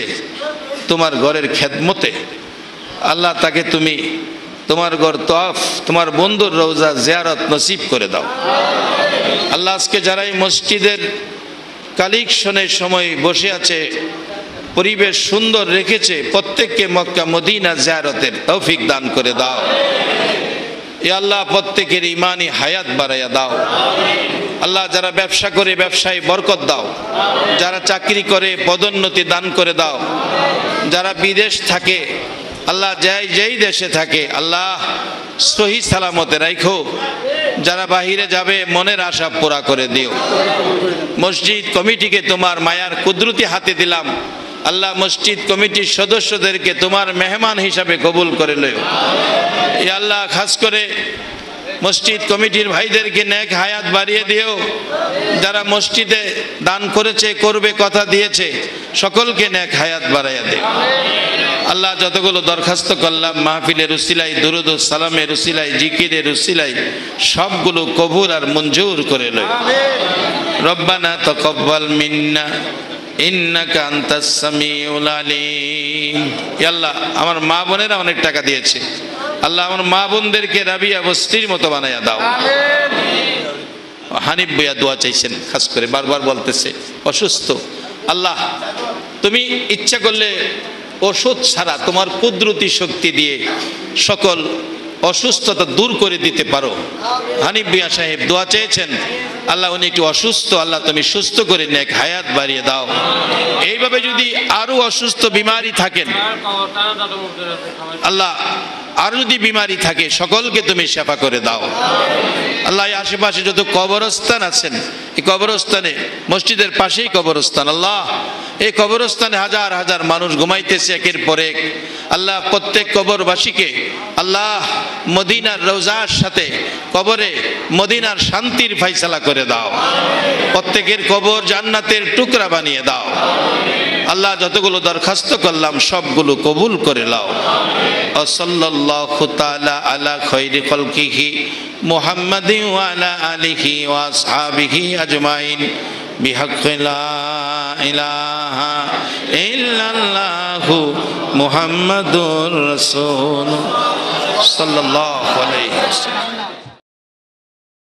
তোমার ঘরের খেদমতে, আল্লাহ তাকে তুমি তোমার ঘর তওয়াফ, তোমার বন্ধুর রওজা জিয়ারত নসিব করে দাও। আল্লাহ আজকে যারা এই মসজিদের কালেকশনের সময় বসে আছে, পরিবেশ সুন্দর রেখেছে, প্রত্যেককে মক্কা মদিনা জিয়ারতের তৌফিক দান করে দাও। এ আল্লাহ প্রত্যেকের ইমানি হায়াত বাড়াইয়া দাও। আল্লাহ যারা ব্যবসা করে ব্যবসায় বরকত দাও, যারা চাকরি করে পদোন্নতি দান করে দাও, যারা বিদেশ থাকে আল্লাহ যেই দেশে থাকে আল্লাহ সহি সালামতে রাখো, যারা বাহিরে যাবে মনের আশা পুরা করে দিও। মসজিদ কমিটিকে তোমার মায়ার কুদরতি হাতে দিলাম আল্লাহ, মসজিদ কমিটির সদস্যদেরকে তোমার মেহমান হিসাবে কবুল করে লও। এ আল্লাহ খাস করে মসজিদ কমিটির ভাইদেরকে নেক হায়াত বাড়িয়ে দিও। যারা মসজিদে দান করেছে, করবে, কথা দিয়েছে সকলকে নেক হায়াত বাড়াইয়া দিও। আল্লাহ যতগুলো দরখাস্ত করলাম মাহফিলের উসিলায়, দুরুদ ও সালামের উসিলায়, জিকিরের উসিলায় সবগুলো কবুল আর মঞ্জুর করে লও। রব্বানা তাকাব্বাল মিন্না ইন্নাকা আনতাস সামিউল আলিম। ইয়া আল্লাহ আমার মা বোনেরা অনেক টাকা দিয়েছে, আল্লাহ আমার মা বোনদেরকে রাবিয়া বস্তির মতো বানাইয়া দাও। হানিফ ভাইয়া দোয়া চাইছেন, খাস করে বারবার বলতেছে অসুস্থ। আল্লাহ তুমি ইচ্ছা করলে ওষুধ ছাড়া তোমার কুদরতি শক্তি দিয়ে সকল অসুস্থতা দূর করে দিতে পারো। হানিফ ভাইয়া সাহেব দোয়া চেয়েছেন, আল্লাহ উনি একটু অসুস্থ, আল্লাহ তুমি সুস্থ করে নেক হায়াত বাড়িয়ে দাও। এইভাবে যদি আরো অসুস্থ বিমারি থাকেন, আল্লাহ আর যদি বিমারি থাকে সকলকে তুমি সেবা করে দাও। আল্লাহ এই আশেপাশে যত কবরস্থান আছেন, এই কবরস্থানে মসজিদের পাশেই কবরস্থান, আল্লাহ এই কবরস্থানে হাজার হাজার মানুষ ঘুমাইতেছে একের পর এক। আল্লাহ প্রত্যেক কবরবাসীকে আল্লাহ মদিনার রওজার সাথে কবরে মদিনার শান্তির ফয়সালা করে দাও। প্রত্যেকের কবর জান্নাতের টুকরা বানিয়ে দাও। আল্লাহ যতগুলো দরখাস্ত করলাম সবগুলো কবুল করে নাও। সাল্লাল্লাহু তাআলা আলা খায়রি খালকিহি মুহাম্মাদিন ওয়া আলা আলিহি ওয়া আসহাবিহি আজমাইন বিহাক্কি লা ইলাহা ইল্লাল্লাহু মুহাম্মাদুর রাসূলুল্লাহ সাল্লাল্লাহু আলাইহি ওয়াসাল্লাম।